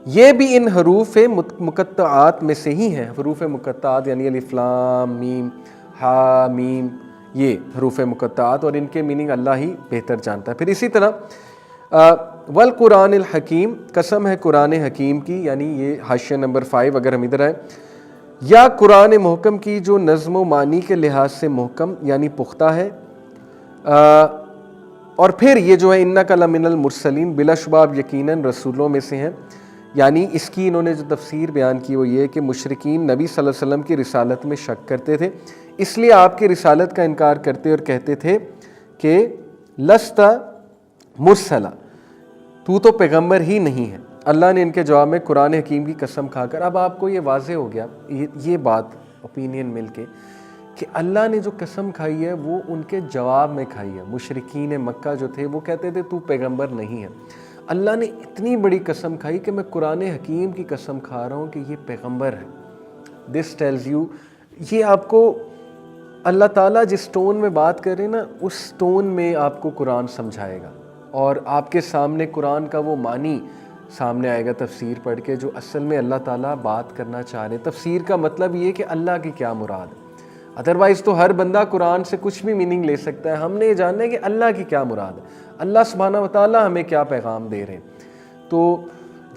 A: یہ بھی ان حروف مقطعات میں سے ہی ہیں. حروف مقطعات یعنی الف لام میم ہا میم, یہ حروف مقطعات, اور ان کے میننگ اللہ ہی بہتر جانتا ہے. پھر اسی طرح والقرآن الحکیم, قسم ہے قرآن حکیم کی, یعنی یہ حاشیہ نمبر 5 اگر ہم ادھر آئیں, یا قرآن محکم کی جو نظم و معنی کے لحاظ سے محکم یعنی پختہ ہے. اور پھر یہ جو ہے انک لمن المرسلین, بلا شبہ آپ یقیناً رسولوں میں سے ہیں. یعنی اس کی انہوں نے جو تفسیر بیان کی وہ یہ کہ مشرکین نبی صلی اللہ علیہ وسلم کی رسالت میں شک کرتے تھے, اس لیے آپ کی رسالت کا انکار کرتے اور کہتے تھے کہ لست مرسلا, تو تو پیغمبر ہی نہیں ہے. اللہ نے ان کے جواب میں قرآن حکیم کی قسم کھا کر, اب آپ کو یہ واضح ہو گیا یہ بات اوپینین مل کے, کہ اللہ نے جو قسم کھائی ہے وہ ان کے جواب میں کھائی ہے. مشرکین مکہ جو تھے وہ کہتے تھے تو پیغمبر نہیں ہے, اللہ نے اتنی بڑی قسم کھائی کہ میں قرآن حکیم کی قسم کھا رہا ہوں کہ یہ پیغمبر ہے. دس ٹیلز یو, یہ آپ کو اللہ تعالیٰ جس ٹون میں بات کر رہے ہیں نا اس ٹون میں آپ کو قرآن سمجھائے گا, اور آپ کے سامنے قرآن کا وہ معنی سامنے آئے گا تفسیر پڑھ کے جو اصل میں اللہ تعالیٰ بات کرنا چاہ رہے ہیں. تفسیر کا مطلب یہ کہ اللہ کی کیا مراد ہے, ادروائز تو ہر بندہ قرآن سے کچھ بھی میننگ لے سکتا ہے. ہم نے یہ جاننا ہے کہ اللہ کی کیا مراد ہے, اللہ سبحانہ و تعالیٰ ہمیں کیا پیغام دے رہے ہیں. تو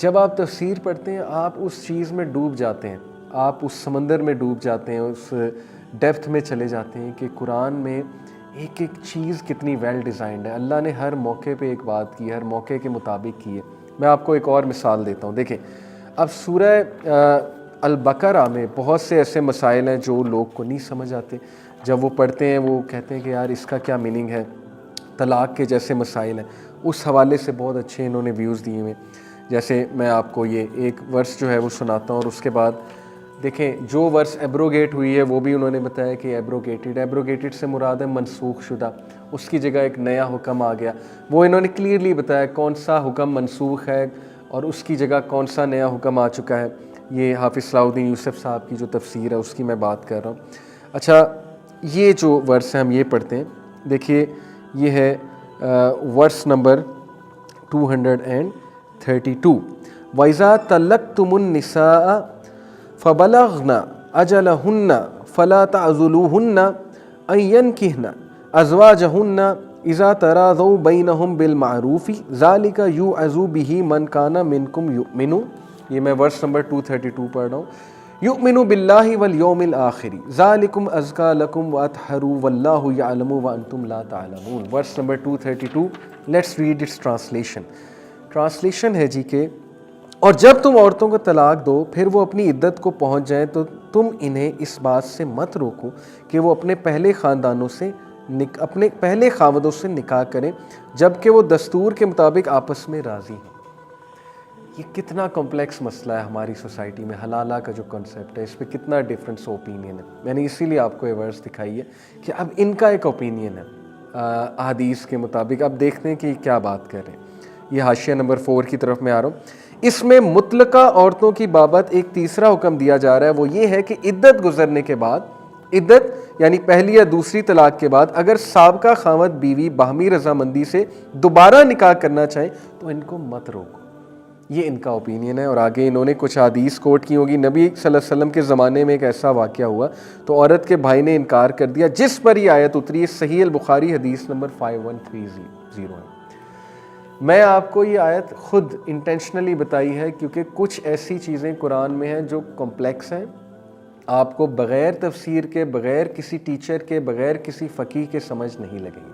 A: جب آپ تفسیر پڑھتے ہیں آپ اس چیز میں ڈوب جاتے ہیں, آپ اس سمندر میں ڈوب جاتے ہیں, اس ڈیپتھ میں چلے جاتے ہیں کہ قرآن میں ایک ایک چیز کتنی ویل ڈیزائنڈ ہے. اللہ نے ہر موقع پہ ایک بات کی ہے, ہر موقع کے مطابق کی ہے. میں آپ کو ایک اور مثال دیتا ہوں. دیکھیں اب سورہ البقرہ میں بہت سے ایسے مسائل ہیں جو لوگ کو نہیں سمجھ آتے. جب وہ پڑھتے ہیں وہ کہتے ہیں کہ یار اس کا کیا میننگ ہے. طلاق کے جیسے مسائل ہیں, اس حوالے سے بہت اچھے انہوں نے ویوز دیے ہوئے. جیسے میں آپ کو یہ ایک ورس جو ہے وہ سناتا ہوں, اور اس کے بعد دیکھیں جو ورس ایبروگیٹ ہوئی ہے وہ بھی انہوں نے بتایا کہ ایبروگیٹڈ سے مراد ہے منسوخ شدہ, اس کی جگہ ایک نیا حکم آ گیا. وہ انہوں نے کلیئرلی بتایا کون سا حکم منسوخ ہے اور اس کی جگہ کون سا نیا حکم آ چکا ہے. یہ حافظ صلاح الدین یوسف صاحب کی جو تفسیر ہے اس کی میں بات کر رہا ہوں. اچھا یہ جو ورس ہے ہم یہ پڑھتے ہیں. دیکھیے یہ ہے ورس نمبر 232. وَإِذَا طَلَّقْتُمُ النِّسَاءَ فَبَلَغْنَ أَجَلَهُنَّ فَلَا تَعْضُلُوهُنَّ أَن يَنكِحْنَ أَزْوَاجَهُنَّ إِذَا تَرَاضَوْا بَيْنَهُم بِالْمَعْرُوفِ ذَلِكَ يُوعَظُ بِهِ مَن كَانَ مِنكُمْ يُؤْمِنُ. یہ میں ورس نمبر 232 پڑھ رہا ہوں. يُؤْمِنُ بِاللَّهِ وَالْيَوْمِ الْآخِرِ ذَلِكُمْ أَزْكَىٰ لَكُمْ وَأَطْهَرُ وَاللَّهُ يَعْلَمُ وَأَنْتُمْ لَا تَعْلَمُونَ. Verse number 232. Let's read its translation. Translation ہے جی کہ اور جب تم عورتوں کو طلاق دو پھر وہ اپنی عدت کو پہنچ جائیں تو تم انہیں اس بات سے مت روکو کہ وہ اپنے پہلے خاوندوں سے نکاح کریں جبکہ وہ دستور کے مطابق آپس میں راضی ہیں. یہ کتنا کمپلیکس مسئلہ ہے ہماری سوسائٹی میں. حلالہ کا جو کنسیپٹ ہے اس پہ کتنا ڈیفرنس اوپینین ہے. میں نے اسی لیے آپ کو یہ ورس دکھائی ہے کہ اب ان کا ایک اوپینین ہے احادیث کے مطابق. اب دیکھتے ہیں کہ کیا بات کر رہے ہیں. یہ حاشیہ نمبر 4 کی طرف میں آ رہا ہوں. اس میں مطلقہ عورتوں کی بابت ایک تیسرا حکم دیا جا رہا ہے, وہ یہ ہے کہ عدت گزرنے کے بعد, عدت یعنی پہلی یا دوسری طلاق کے بعد اگر سابقہ خاوند بیوی باہمی رضامندی سے دوبارہ نکاح کرنا چاہیں تو ان کو مت روکو. یہ ان کا اوپینین ہے. اور آگے انہوں نے کچھ حدیث کوٹ کی ہوگی. نبی صلی اللہ علیہ وسلم کے زمانے میں ایک ایسا واقعہ ہوا تو عورت کے بھائی نے انکار کر دیا جس پر یہ آیت اتری. صحیح البخاری حدیث نمبر 5130 ہے. میں آپ کو یہ آیت خود انٹینشنلی بتائی ہے کیونکہ کچھ ایسی چیزیں قرآن میں ہیں جو کمپلیکس ہیں, آپ کو بغیر تفسیر کے, بغیر کسی ٹیچر کے, بغیر کسی فقیہ کے سمجھ نہیں لگیں گی.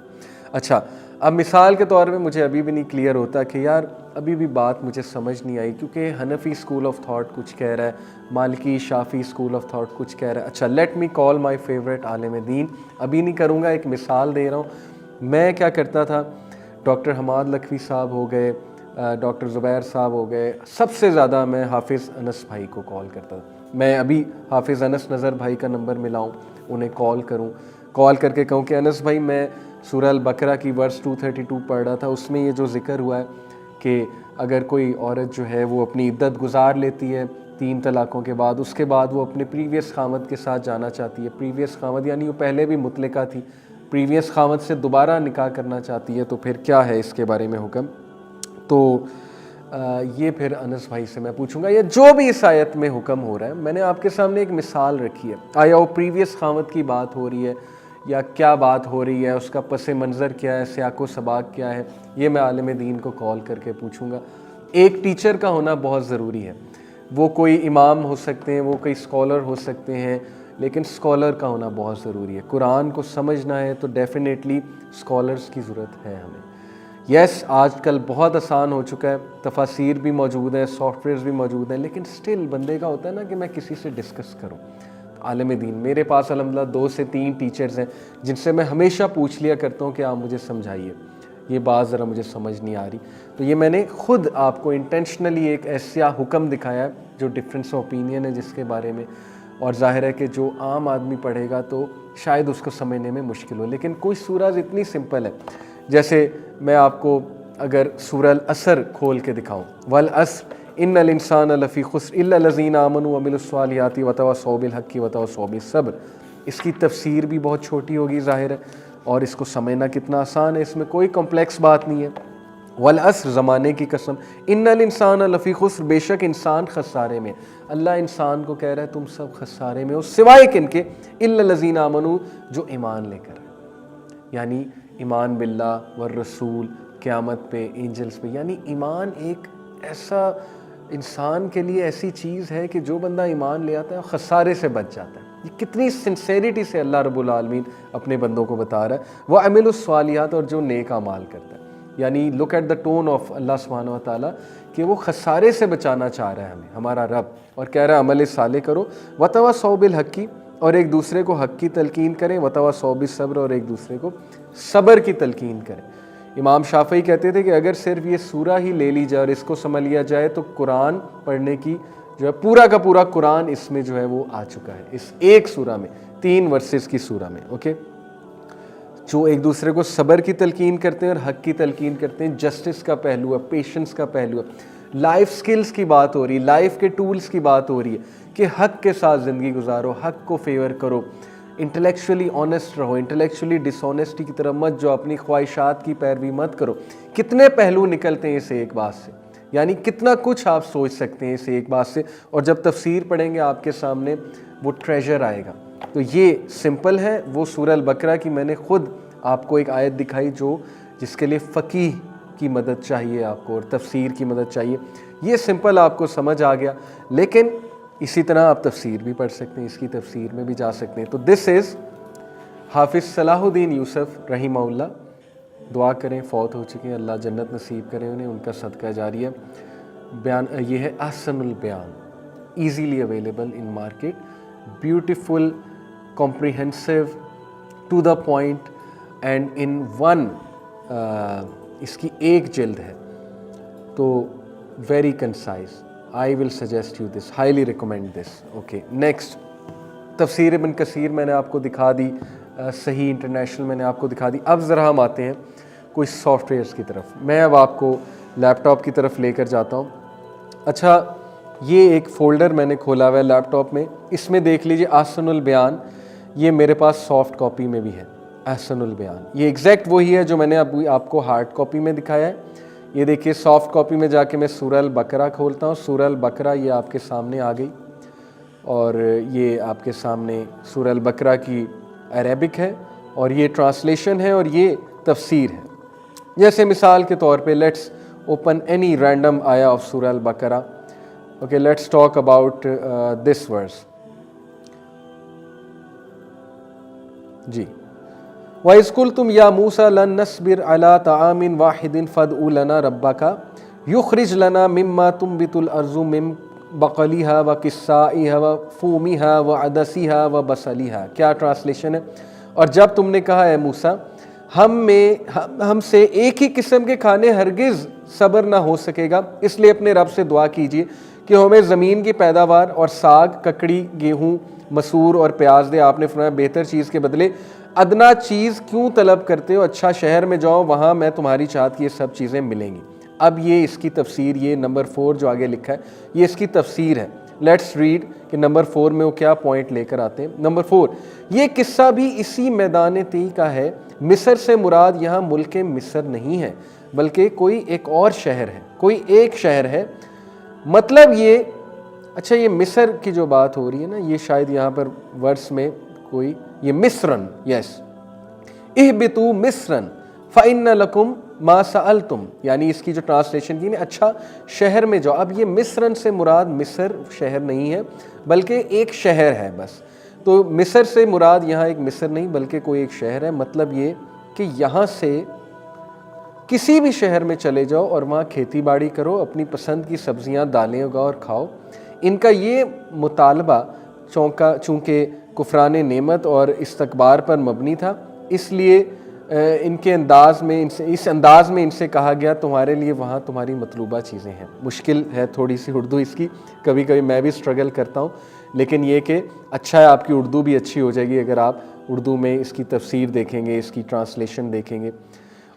A: اچھا اب مثال کے طور پہ مجھے ابھی بھی نہیں کلیئر ہوتا کہ یار ابھی بھی بات مجھے سمجھ نہیں آئی کیونکہ حنفی اسکول آف تھاٹ کچھ کہہ رہا ہے, مالکی شافی اسکول آف تھاٹ کچھ کہہ رہا ہے. اچھا let me call my favourite عالم دین. ابھی نہیں کروں گا, ایک مثال دے رہا ہوں. میں کیا کرتا تھا, ڈاکٹر حماد لکھوی صاحب ہو گئے, ڈاکٹر زبیر صاحب ہو گئے, سب سے زیادہ میں حافظ انس بھائی کو کال کرتا تھا. میں ابھی حافظ انس نظر بھائی کا نمبر ملاؤں, انہیں کال کروں, کال کر کے کہوں کہ انس بھائی میں سورہ البقرہ کی ورس 232 پڑھ رہا تھا, اس میں یہ جو ذکر ہوا ہے کہ اگر کوئی عورت جو ہے وہ اپنی عدت گزار لیتی ہے 3 طلاقوں کے بعد, اس کے بعد وہ اپنے پریویس خاوند کے ساتھ جانا چاہتی ہے, پریویس خاوند یعنی وہ پہلے بھی مطلقہ تھی, پریویس خاوند سے دوبارہ نکاح کرنا چاہتی ہے, تو پھر کیا ہے اس کے بارے میں حکم. تو یہ پھر انس بھائی سے میں پوچھوں گا یہ جو بھی اس آیت میں حکم ہو رہا ہے. میں نے آپ کے سامنے ایک مثال رکھی ہے, آیا وہ پریویس خاوند کی بات ہو رہی ہے یا کیا بات ہو رہی ہے, اس کا پس منظر کیا ہے, سیاق و سباق کیا ہے, یہ میں عالم دین کو کال کر کے پوچھوں گا. ایک ٹیچر کا ہونا بہت ضروری ہے. وہ کوئی امام ہو سکتے ہیں, وہ کوئی اسکالر ہو سکتے ہیں, لیکن اسکالر کا ہونا بہت ضروری ہے. قرآن کو سمجھنا ہے تو ڈیفینیٹلی اسکالرس کی ضرورت ہے ہمیں. یس آج کل بہت آسان ہو چکا ہے, تفاسیر بھی موجود ہیں, سافٹ ویئرز بھی موجود ہیں, لیکن سٹل بندے کا ہوتا ہے نا کہ میں کسی سے ڈسکس کروں. عالم دین میرے پاس الحمدللہ 2 سے 3 ٹیچرز ہیں جن سے میں ہمیشہ پوچھ لیا کرتا ہوں کہ آپ مجھے سمجھائیے, یہ بات ذرا مجھے سمجھ نہیں آ رہی. تو یہ میں نے خود آپ کو انٹینشنلی ایک ایسا حکم دکھایا ہے جو ڈفرینس اوپینین ہے جس کے بارے میں, اور ظاہر ہے کہ جو عام آدمی پڑھے گا تو شاید اس کو سمجھنے میں مشکل ہو. لیکن کچھ سورہ اتنی سمپل ہے, جیسے میں آپ کو اگر سورہ العصر کھول کے دکھاؤں, والعصر ان الانسان لفی خسر الا الذین آمنوا وعملوا الصالحات وتواصوا بالحق وتواصوا بالصبر. اس کی تفسیر بھی بہت چھوٹی ہوگی ظاہر ہے, اور اس کو سمجھنا کتنا آسان ہے, اس میں کوئی کمپلیکس بات نہیں ہے. والعصر زمانے کی قسم, ان الانسان لفی خسر, بے شک انسان خسارے میں. اللہ انسان کو کہہ رہا ہے تم سب خسارے میں ہو سوائے کن کے, الا الذین آمنوا, جو ایمان لے کر, یعنی ایمان باللہ والرسول, قیامت پہ, اینجلز پہ. یعنی ایمان ایک ایسا انسان کے لیے ایسی چیز ہے کہ جو بندہ ایمان لے آتا ہے خسارے سے بچ جاتا ہے. یہ کتنی سنسیریٹی سے اللہ رب العالمین اپنے بندوں کو بتا رہا ہے. وہ عمل الصالحات، اور جو نیک اعمال کرتا ہے. یعنی look at the tone of اللہ سبحانہ و تعالیٰ کہ وہ خسارے سے بچانا چاہ رہا ہے ہمیں، ہمارا رب، اور کہہ رہا ہے عمل صالح کرو. وتواصوا بالحق، اور ایک دوسرے کو حق کی تلقین کریں. وتواصوا بالصبر، اور ایک دوسرے کو صبر کی تلقین کریں. امام شافعی کہتے تھے کہ اگر صرف یہ سورہ ہی لے لی جائے اور اس کو سمجھ لیا جائے تو قرآن پڑھنے کی جو ہے پورا کا پورا قرآن اس میں جو ہے وہ آ چکا ہے، اس ایک سورہ میں، 3 ورسز کی سورہ میں. اوکے، جو ایک دوسرے کو صبر کی تلقین کرتے ہیں اور حق کی تلقین کرتے ہیں. جسٹس کا پہلو ہے، پیشنس کا پہلو ہے، لائف سکلز کی بات ہو رہی ہے، لائف کے ٹولز کی بات ہو رہی ہے کہ حق کے ساتھ زندگی گزارو، حق کو فیور کرو، انٹلیکچولی آنیسٹ رہو، انٹلیکچولی ڈس آنیسٹی کی طرف مت جو، اپنی خواہشات کی پیروی مت کرو. کتنے پہلو نکلتے ہیں اس ایک بات سے، یعنی کتنا کچھ آپ سوچ سکتے ہیں اس ایک بات سے. اور جب تفسیر پڑھیں گے آپ کے سامنے وہ ٹریجر آئے گا. تو یہ سمپل ہے. وہ سورہ البقرہ کی میں نے خود آپ کو ایک آیت دکھائی جو جس کے لیے فقیہ کی مدد چاہیے آپ کو اور تفسیر کی مدد چاہیے. یہ سمپل آپ کو سمجھ آ گیا. لیکن اسی طرح آپ تفسیر بھی پڑھ سکتے ہیں، اس کی تفسیر میں بھی جا سکتے ہیں. تو دس از حافظ صلاح الدین یوسف رحمہ اللہ. دعا کریں، فوت ہو چکے ہیں، اللہ جنت نصیب کریں انہیں، ان کا صدقہ جاریہ. بیان یہ ہے Ahsan al Bayan, easily available in market, beautiful, comprehensive, to the point, and in one. اس کی ایک جلد ہے تو very concise. I will suggest you this, highly recommend this. Okay, next تفسیر ابن کثیر میں نے آپ کو دکھا دی، صحیح انٹرنیشنل میں نے آپ کو دکھا دی. اب ذرا ہم آتے ہیں کوئی سافٹ ویئرس کی طرف. میں اب آپ کو لیپ ٹاپ کی طرف لے کر جاتا ہوں. اچھا، یہ ایک فولڈر میں نے کھولا ہوا ہے لیپ ٹاپ میں. اس میں دیکھ لیجئے احسن البیان. یہ میرے پاس سافٹ کاپی میں بھی ہے احسن البیان. یہ ایگزیکٹ وہی ہے جو میں نے ابھی آپ کو ہارڈ کاپی میں دکھایا ہے. یہ دیکھیے سافٹ کاپی میں جا کے میں سورہ البقرہ کھولتا ہوں. سورہ البقرہ یہ آپ کے سامنے آ گئی، اور یہ آپ کے سامنے سورہ البقرہ کی عربک ہے، اور یہ ٹرانسلیشن ہے، اور یہ تفسیر ہے. جیسے مثال کے طور پہ لیٹس اوپن اینی رینڈم آیا of surah al Baqarah. Okay, let's talk about this verse. جی، وَإِذْ قُلْتُمْ يَا مُوسَى لَن نَّصْبِرَ عَلَىٰ طَعَامٍ وَاحِدٍ فَادْعُ لَنَا رَبَّكَ يُخْرِجْ لَنَا مِمَّا تُنبِتُ الْأَرْضُ مِن بَقْلِهَا وَقِثَّائِهَا وَفُومِهَا وَعَدَسِهَا وَبَصَلِهَا. کیا ٹرانسلیشن ہے؟ اور جب تم نے کہا اے موسیٰ ہم سے ایک ہی قسم کے کھانے ہرگز صبر نہ ہو سکے گا، اس لیے اپنے رب سے دعا کیجیے کہ ہمیں زمین کی پیداوار اور ساگ، ککڑی، گیہوں، مسور اور پیاز دے. آپ نے فرمایا بہتر چیز کے بدلے ادنا چیز کیوں طلب کرتے ہو؟ اچھا شہر میں جاؤ، وہاں میں تمہاری چاہت کی یہ سب چیزیں ملیں گی. اب یہ اس کی تفسیر، یہ نمبر 4 جو آگے لکھا ہے یہ اس کی تفسیر ہے. لیٹس ریڈ کہ نمبر 4 میں وہ کیا پوائنٹ لے کر آتے ہیں. نمبر 4، یہ قصہ بھی اسی میدان تی کا ہے. مصر سے مراد یہاں ملک مصر نہیں ہے بلکہ کوئی ایک اور شہر ہے، کوئی ایک شہر ہے. مطلب یہ، اچھا یہ مصر کی جو بات ہو رہی ہے نا، یہ شاید یہاں پر ورس میں کوئی یہ مصرن، یس، اہبطوا مصرن فإن لکم ما سألتم، یعنی اس کی جو ٹرانسلیشن کی نا، اچھا شہر میں جاؤ. اب یہ مصرن سے مراد مصر شہر نہیں ہے بلکہ ایک شہر ہے بس. تو مصر سے مراد یہاں ایک مصر نہیں بلکہ کوئی ایک شہر ہے. مطلب یہ کہ یہاں سے کسی بھی شہر میں چلے جاؤ اور وہاں کھیتی باڑی کرو، اپنی پسند کی سبزیاں، دالیں اگاؤ اور کھاؤ. ان کا یہ مطالبہ چونکہ کفران نعمت اور استکبار پر مبنی تھا، اس لیے ان کے انداز میں اس انداز میں ان سے کہا گیا تمہارے لیے وہاں تمہاری مطلوبہ چیزیں ہیں. مشکل ہے تھوڑی سی اردو اس کی، کبھی کبھی میں بھی سٹرگل کرتا ہوں، لیکن یہ کہ اچھا ہے آپ کی اردو بھی اچھی ہو جائے گی اگر آپ اردو میں اس کی تفسیر دیکھیں گے، اس کی ٹرانسلیشن دیکھیں گے.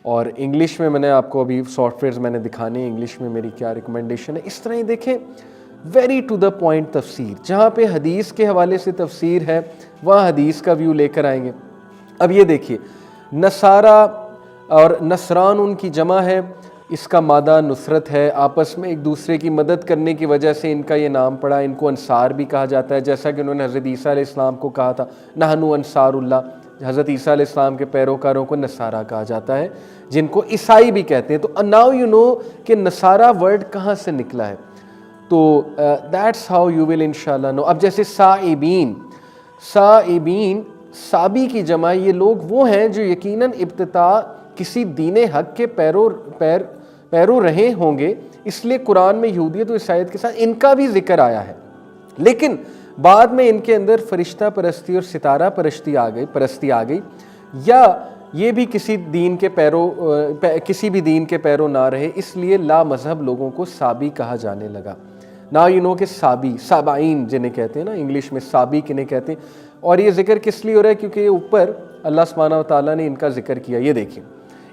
A: اور انگلش میں نے آپ کو ابھی سافٹ ویئرز میں نے دکھانے ہیں، انگلش میں میری کیا ریکمنڈیشن ہے. اس طرح ہی دیکھیں، ویری ٹو دا پوائنٹ تفسیر. جہاں پہ حدیث کے حوالے سے تفسیر ہے وہاں حدیث کا ویو لے کر آئیں گے. اب یہ دیکھیے، نصارہ اور نصران ان کی جمع ہے، اس کا مادہ نصرت ہے. آپس میں ایک دوسرے کی مدد کرنے کی وجہ سے ان کا یہ نام پڑا. ان کو انصار بھی کہا جاتا ہے، جیسا کہ انہوں نے حضرت عیسیٰ علیہ السلام کو کہا تھا نحن انصار اللہ. حضرت عیسیٰ علیہ السلام کے پیروکاروں کو نصارہ کہا جاتا ہے، جن کو عیسائی بھی کہتے ہیں. تو ناؤ یو نو کہ نصارہ ورڈ کہاں سے نکلا ہے. تو دیٹس ہاؤ یو ول انشاءاللہ نو. اب جیسے سائبین سابی کی جمع یہ لوگ وہ ہیں جو یقیناً ابتداء کسی دین حق کے پیرو رہے ہوں گے. اس لیے قرآن میں یہودیت و عیسائیت کے ساتھ ان کا بھی ذکر آیا ہے، لیکن بعد میں ان کے اندر فرشتہ پرستی اور ستارہ پرستی آ گئی، یا یہ بھی کسی بھی دین کے پیرو نہ رہے، اس لیے لا مذہب لوگوں کو سابی کہا جانے لگا. نا یو نو کہ سابعین جنہیں کہتے ہیں نا انگلش میں، سابی کنہیں کہتے ہیں. اور یہ ذکر کس لیے ہو رہا ہے؟ کیونکہ یہ اوپر اللہ سبحانہ و تعالیٰ نے ان کا ذکر کیا. یہ دیکھیں،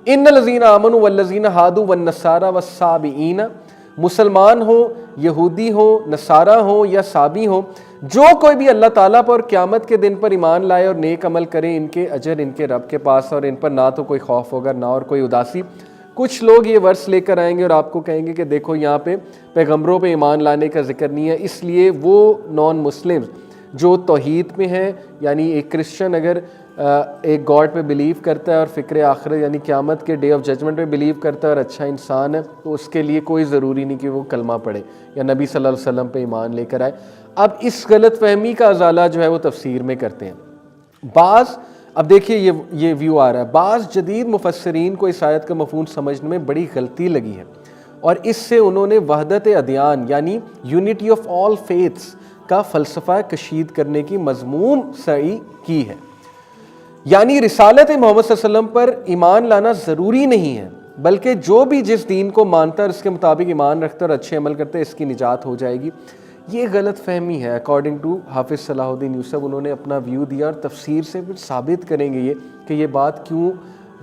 A: ان الذین آمنوا والذین ہادوا والنصارى والصابئین، مسلمان ہوں، یہودی ہوں، نصارہ ہوں یا صابی ہوں، جو کوئی بھی اللہ تعالیٰ پر اور قیامت کے دن پر ایمان لائے اور نیک عمل کرے، ان کے اجر ان کے رب کے پاس، اور ان پر نہ تو کوئی خوف ہوگا نہ اور کوئی اداسی. کچھ لوگ یہ ورس لے کر آئیں گے اور آپ کو کہیں گے کہ دیکھو یہاں پہ پیغمبروں پہ ایمان لانے کا ذکر نہیں ہے، اس لیے وہ نان مسلم جو توحید میں ہیں، یعنی ایک کرسچن اگر ایک گاڈ پہ بلیو کرتا ہے اور فکر آخرت یعنی قیامت کے ڈے آف ججمنٹ پہ بلیو کرتا ہے اور اچھا انسان ہے، تو اس کے لیے کوئی ضروری نہیں کہ وہ کلمہ پڑھے یا نبی صلی اللہ علیہ وسلم پہ ایمان لے کر آئے. اب اس غلط فہمی کا ازالہ جو ہے وہ تفسیر میں کرتے ہیں. اب دیکھیے یہ ویو آ رہا ہے، بعض جدید مفسرین کو اس آیت کا مفہوم سمجھنے میں بڑی غلطی لگی ہے، اور اس سے انہوں نے وحدت ادیان یعنی یونٹی آف آل فیتھس کا فلسفہ کشید کرنے کی مذموم سعی کی ہے. یعنی رسالت محمد صلی اللہ علیہ وسلم پر ایمان لانا ضروری نہیں ہے، بلکہ جو بھی جس دین کو مانتا ہے اور اس کے مطابق ایمان رکھتا ہے اور اچھے عمل کرتا ہے، اس کی نجات ہو جائے گی. یہ غلط فہمی ہے. اکارڈنگ ٹو حافظ صلاح الدین یوسف، انہوں نے اپنا ویو دیا اور تفسیر سے پھر ثابت کریں گے کہ یہ بات کیوں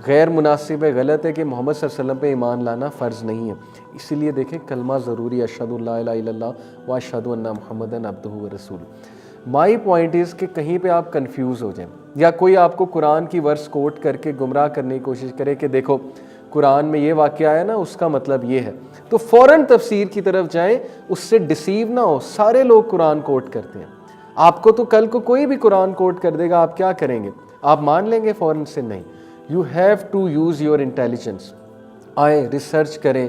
A: غیر مناسب ہے، غلط ہے کہ محمد صلی اللہ علیہ وسلم پہ ایمان لانا فرض نہیں ہے. اسی لیے دیکھیں کلمہ ضروری ہے، اشہد ان لا الہ الا اللہ و اشہد ان محمدًا عبدہ و رسولہ. مائی پوائنٹ از کہ کہیں پہ آپ کنفیوز ہو جائیں یا کوئی آپ کو قرآن کی ورس کوٹ کر کے گمراہ کرنے کی کوشش کرے کہ دیکھو قرآن میں یہ واقعہ ہے نا، اس کا مطلب یہ ہے، تو فوراً تفسیر کی طرف جائیں، اس سے ڈسیو نہ ہو. سارے لوگ قرآن کوٹ کرتے ہیں، آپ کو تو کل کو کوئی بھی قرآن کوٹ کر دے گا، آپ کیا کریں گے؟ آپ مان لیں گے فوراً سے؟ نہیں. You have to use your intelligence. آئیں ریسرچ کریں،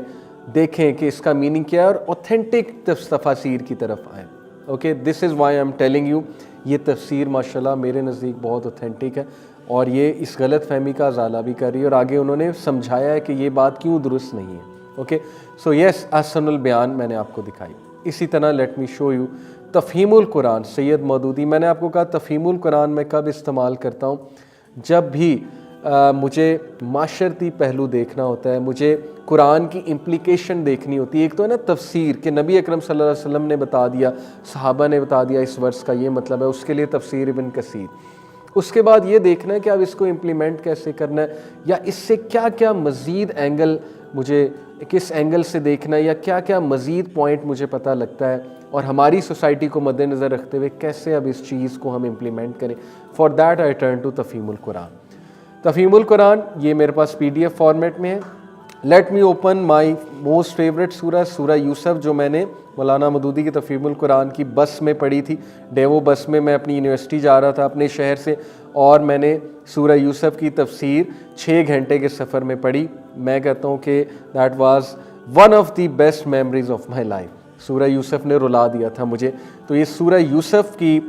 A: دیکھیں کہ اس کا میننگ کیا ہے اور اوتھینٹک تفاسیر کی طرف آئیں. Okay, this is why I am telling you. یہ تفسیر ماشاءاللہ میرے نزدیک بہت اوتھینٹک ہے، اور یہ اس غلط فہمی کا ازالہ بھی کر رہی ہے، اور آگے انہوں نے سمجھایا ہے کہ یہ بات کیوں درست نہیں ہے. اوکے، سو یس، احسن البیان میں نے آپ کو دکھائی. اسی طرح لیٹ می شو یو تفہیم القرآن، سید مودودی. میں نے آپ کو کہا تفہیم القرآن میں کب استعمال کرتا ہوں؟ جب بھی مجھے معاشرتی پہلو دیکھنا ہوتا ہے، مجھے قرآن کی امپلیکیشن دیکھنی ہوتی ہے. ایک تو ہے نا تفسیر کہ نبی اکرم صلی اللہ علیہ وسلم نے بتا دیا، صحابہ نے بتا دیا اس ورس کا یہ مطلب ہے، اس کے لیے تفسیر ابن کثیر. اس کے بعد یہ دیکھنا ہے کہ اب اس کو امپلیمنٹ کیسے کرنا ہے، یا اس سے کیا کیا مزید اینگل مجھے کس اینگل سے دیکھنا ہے، یا کیا کیا مزید پوائنٹ مجھے پتہ لگتا ہے، اور ہماری سوسائٹی کو مد نظر رکھتے ہوئے کیسے اب اس چیز کو ہم امپلیمنٹ کریں. For that I turn to Tafheem ul-Quran. تفہیم القرآن یہ میرے پاس PDF فارمیٹ میں ہے. Let me open my most favourite سورہ یوسف، جو میں نے مولانا مودودی کی تفہیم القرآن کی بس میں پڑھی تھی. ڈیوو بس میں میں اپنی یونیورسٹی جا رہا تھا اپنے شہر سے، اور میں نے سورہ یوسف کی تفسیر 6 گھنٹے کے سفر میں پڑھی. میں کہتا ہوں کہ that was one of the best memories of my life. سورہ یوسف نے رلا دیا تھا مجھے. تو یہ سورہ یوسف کی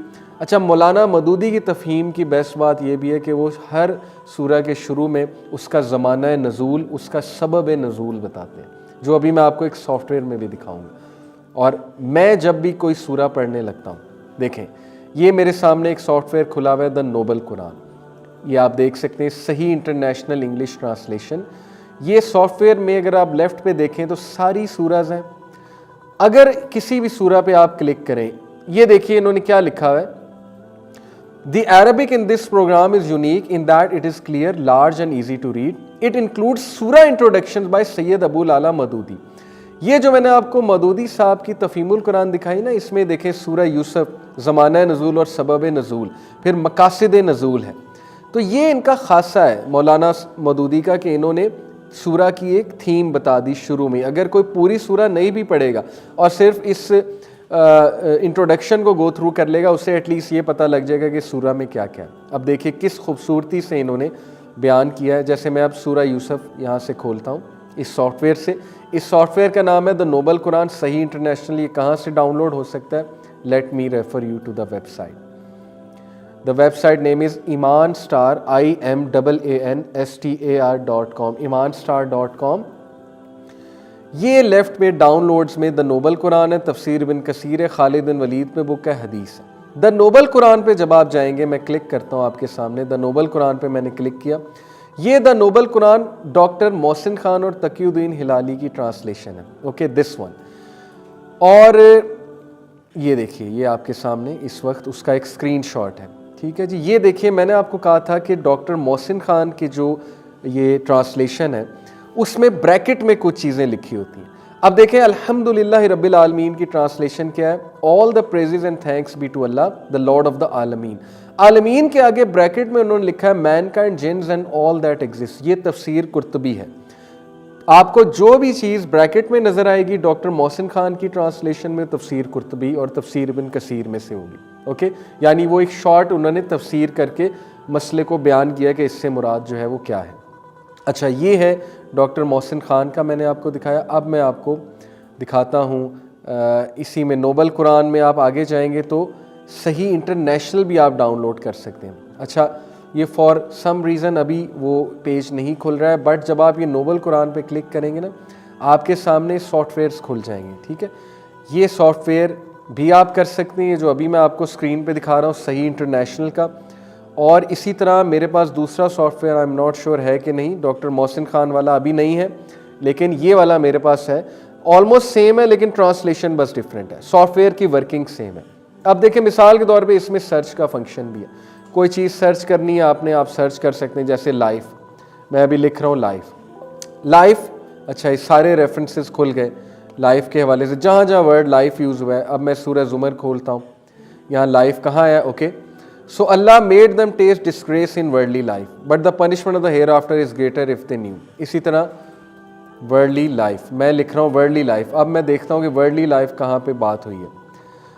A: اچھا مولانا مودودی کی تفہیم کی بیسٹ بات یہ بھی ہے کہ وہ ہر سورہ کے شروع میں اس کا زمانہ نزول، اس کا سبب نزول بتاتے ہیں، جو ابھی میں آپ کو ایک سافٹ ویئر میں بھی دکھاؤں گا. اور میں جب بھی کوئی سورہ پڑھنے لگتا ہوں، دیکھیں یہ میرے سامنے ایک سافٹ ویئر کھلا ہوا ہے، دا نوبل قرآن. یہ آپ دیکھ سکتے ہیں، صحیح انٹرنیشنل انگلش ٹرانسلیشن. یہ سافٹ ویئر میں اگر آپ لیفٹ پہ دیکھیں تو ساری سورہز ہیں. اگر کسی بھی سورہ پہ آپ کلک کریں، یہ دیکھیے انہوں نے کیا لکھا ہوا ہے. The Arabic in this program is unique in that it is clear, large and easy to read. It includes surah introductions by Sayyid Abu Lala Maududi. یہ جو میں نے آپ کو مودودی صاحب کی تفہیم القرآن دکھائی نا، اس میں دیکھیں سورہ یوسف، زمانہ نزول اور سبب نزول، پھر مقاصد نزول ہے. تو یہ ان کا خاصہ ہے مولانا مودودی کا کہ انہوں نے سورہ کی ایک تھیم بتا دی شروع میں. اگر کوئی پوری سورہ نہیں بھی پڑھے گا اور صرف اس انٹروڈکشن کو گو تھرو کر لے گا، اسے ایٹ لیسٹ یہ پتہ لگ جائے گا کہ سورہ میں کیا کیا ہے. اب دیکھیے کس خوبصورتی سے انہوں نے بیان کیا ہے. جیسے میں اب سورہ یوسف یہاں سے کھولتا ہوں اس سافٹ ویئر سے، اس سافٹ ویئر کا نام ہے دا نوبل قرآن صحیح انٹرنیشنل. یہ کہاں سے ڈاؤن لوڈ ہو سکتا ہے؟ Let me refer you to the website. The website name is Imaanstar IMAANSTAR.com ایمانسٹار.com. یہ لیفٹ میں ڈاؤن لوڈز میں دا نوبل قرآن ہے, تفسیر ابن کثیر ہے, خالد بن ولید میں بک ہے, حدیث ہے. دا نوبل قرآن پہ جب آپ جائیں گے, میں کلک کرتا ہوں آپ کے سامنے, دا نوبل قرآن پہ میں نے کلک کیا. یہ دا نوبل قرآن ڈاکٹر محسن خان اور تقی الدین ہلالی کی ٹرانسلیشن ہے. Okay, this one. اور یہ دیکھیے, یہ آپ کے سامنے اس وقت اس کا ایک اسکرین شاٹ ہے. ٹھیک ہے جی, یہ دیکھیے میں نے آپ کو کہا تھا کہ ڈاکٹر محسن خان کی جو یہ ٹرانسلیشن ہے اس میں بریکٹ میں کچھ چیزیں لکھی ہوتی ہیں. اب دیکھیں الحمدللہ رب العالمین کی ٹرانسلیشن کیا ہے؟ All the praises and thanks be to اللہ دا لارڈ آف دا عالمین. عالمین کے آگے بریکٹ میں انہوں نے لکھا ہے mankind jinns and all that exist. یہ تفسیر قرطبی ہے. آپ کو جو بھی چیز بریکٹ میں نظر آئے گی ڈاکٹر محسن خان کی ٹرانسلیشن میں تفسیر قرطبی اور تفسیر ابن کثیر میں سے ہوگی. اوکے, یعنی وہ ایک شارٹ انہوں نے تفسیر کر کے مسئلے کو بیان کیا کہ اس سے مراد جو ہے وہ کیا ہے. اچھا, یہ ہے ڈاکٹر محسن خان کا میں نے آپ کو دکھایا. اب میں آپ کو دکھاتا ہوں اسی میں نوبل قرآن میں آپ آگے جائیں گے تو صحیح انٹرنیشنل بھی آپ ڈاؤن لوڈ کر سکتے ہیں. اچھا, یہ فار سم ریزن ابھی وہ پیج نہیں کھل رہا ہے, بٹ جب آپ یہ نوبل قرآن پہ کلک کریں گے نا آپ کے سامنے سافٹ ویئرس کھل جائیں گے. ٹھیک ہے, یہ سافٹ ویئر بھی آپ کر سکتے ہیں جو ابھی میں آپ کو اسکرین پہ دکھا رہا ہوں صحیح انٹرنیشنل کا. اور اسی طرح میرے پاس دوسرا soft where, I am not sure ہے کہ نہیں, ڈاکٹر محسن خان والا ابھی نہیں ہے لیکن یہ والا میرے پاس ہے. آلموسٹ سیم ہے لیکن ٹرانسلیشن بس ڈفرینٹ ہے, سافٹ ویئر کی ورکنگ سیم ہے. اب دیکھیں مثال کے طور پہ اس میں سرچ کا فنکشن بھی ہے. کوئی چیز سرچ کرنی ہے آپ نے, آپ سرچ کر سکتے ہیں, جیسے لائف, میں ابھی لکھ رہا ہوں لائف. اچھا, یہ سارے ریفرنسز کھل گئے لائف کے حوالے سے, جہاں جہاں ورڈ لائف یوز ہوا ہے. اب میں سورہ زمر کھولتا ہوں, یہاں لائف کہاں ہے؟ Okay, so Allah made them taste disgrace in worldly life but the punishment of the hereafter is greater if they knew. اسی طرح worldly life, میں لکھ رہا ہوں worldly life. اب میں دیکھتا ہوں کہ worldly life کہاں پہ بات ہوئی ہے.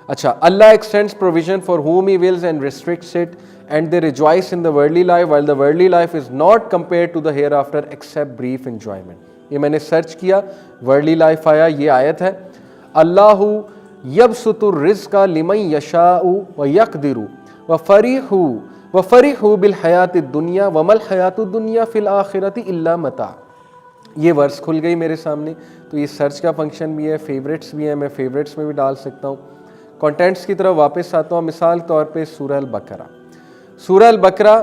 A: اچھا, اللہ extends provision for whom he wills and restricts it and they rejoice in the worldly life while the worldly life is not compared to the hereafter except brief enjoyment. یہ میں نے search کیا, worldly life آیا, یہ آیت ہے اللہ یبسط الرزق لمن یشاء ویقدر وفرحوا بالحیات الدنیا وما الحیات الدنیا فی الآخرۃ الا متاع. یہ ورس کھل گئی میرے سامنے. تو یہ سرچ کا فنکشن بھی ہے, فیوریٹس بھی ہیں, میں فیوریٹس میں بھی ڈال سکتا ہوں. کانٹینٹس کی طرف واپس آتا ہوں. مثال طور پہ سورہ البقرہ. سورہ البقرہ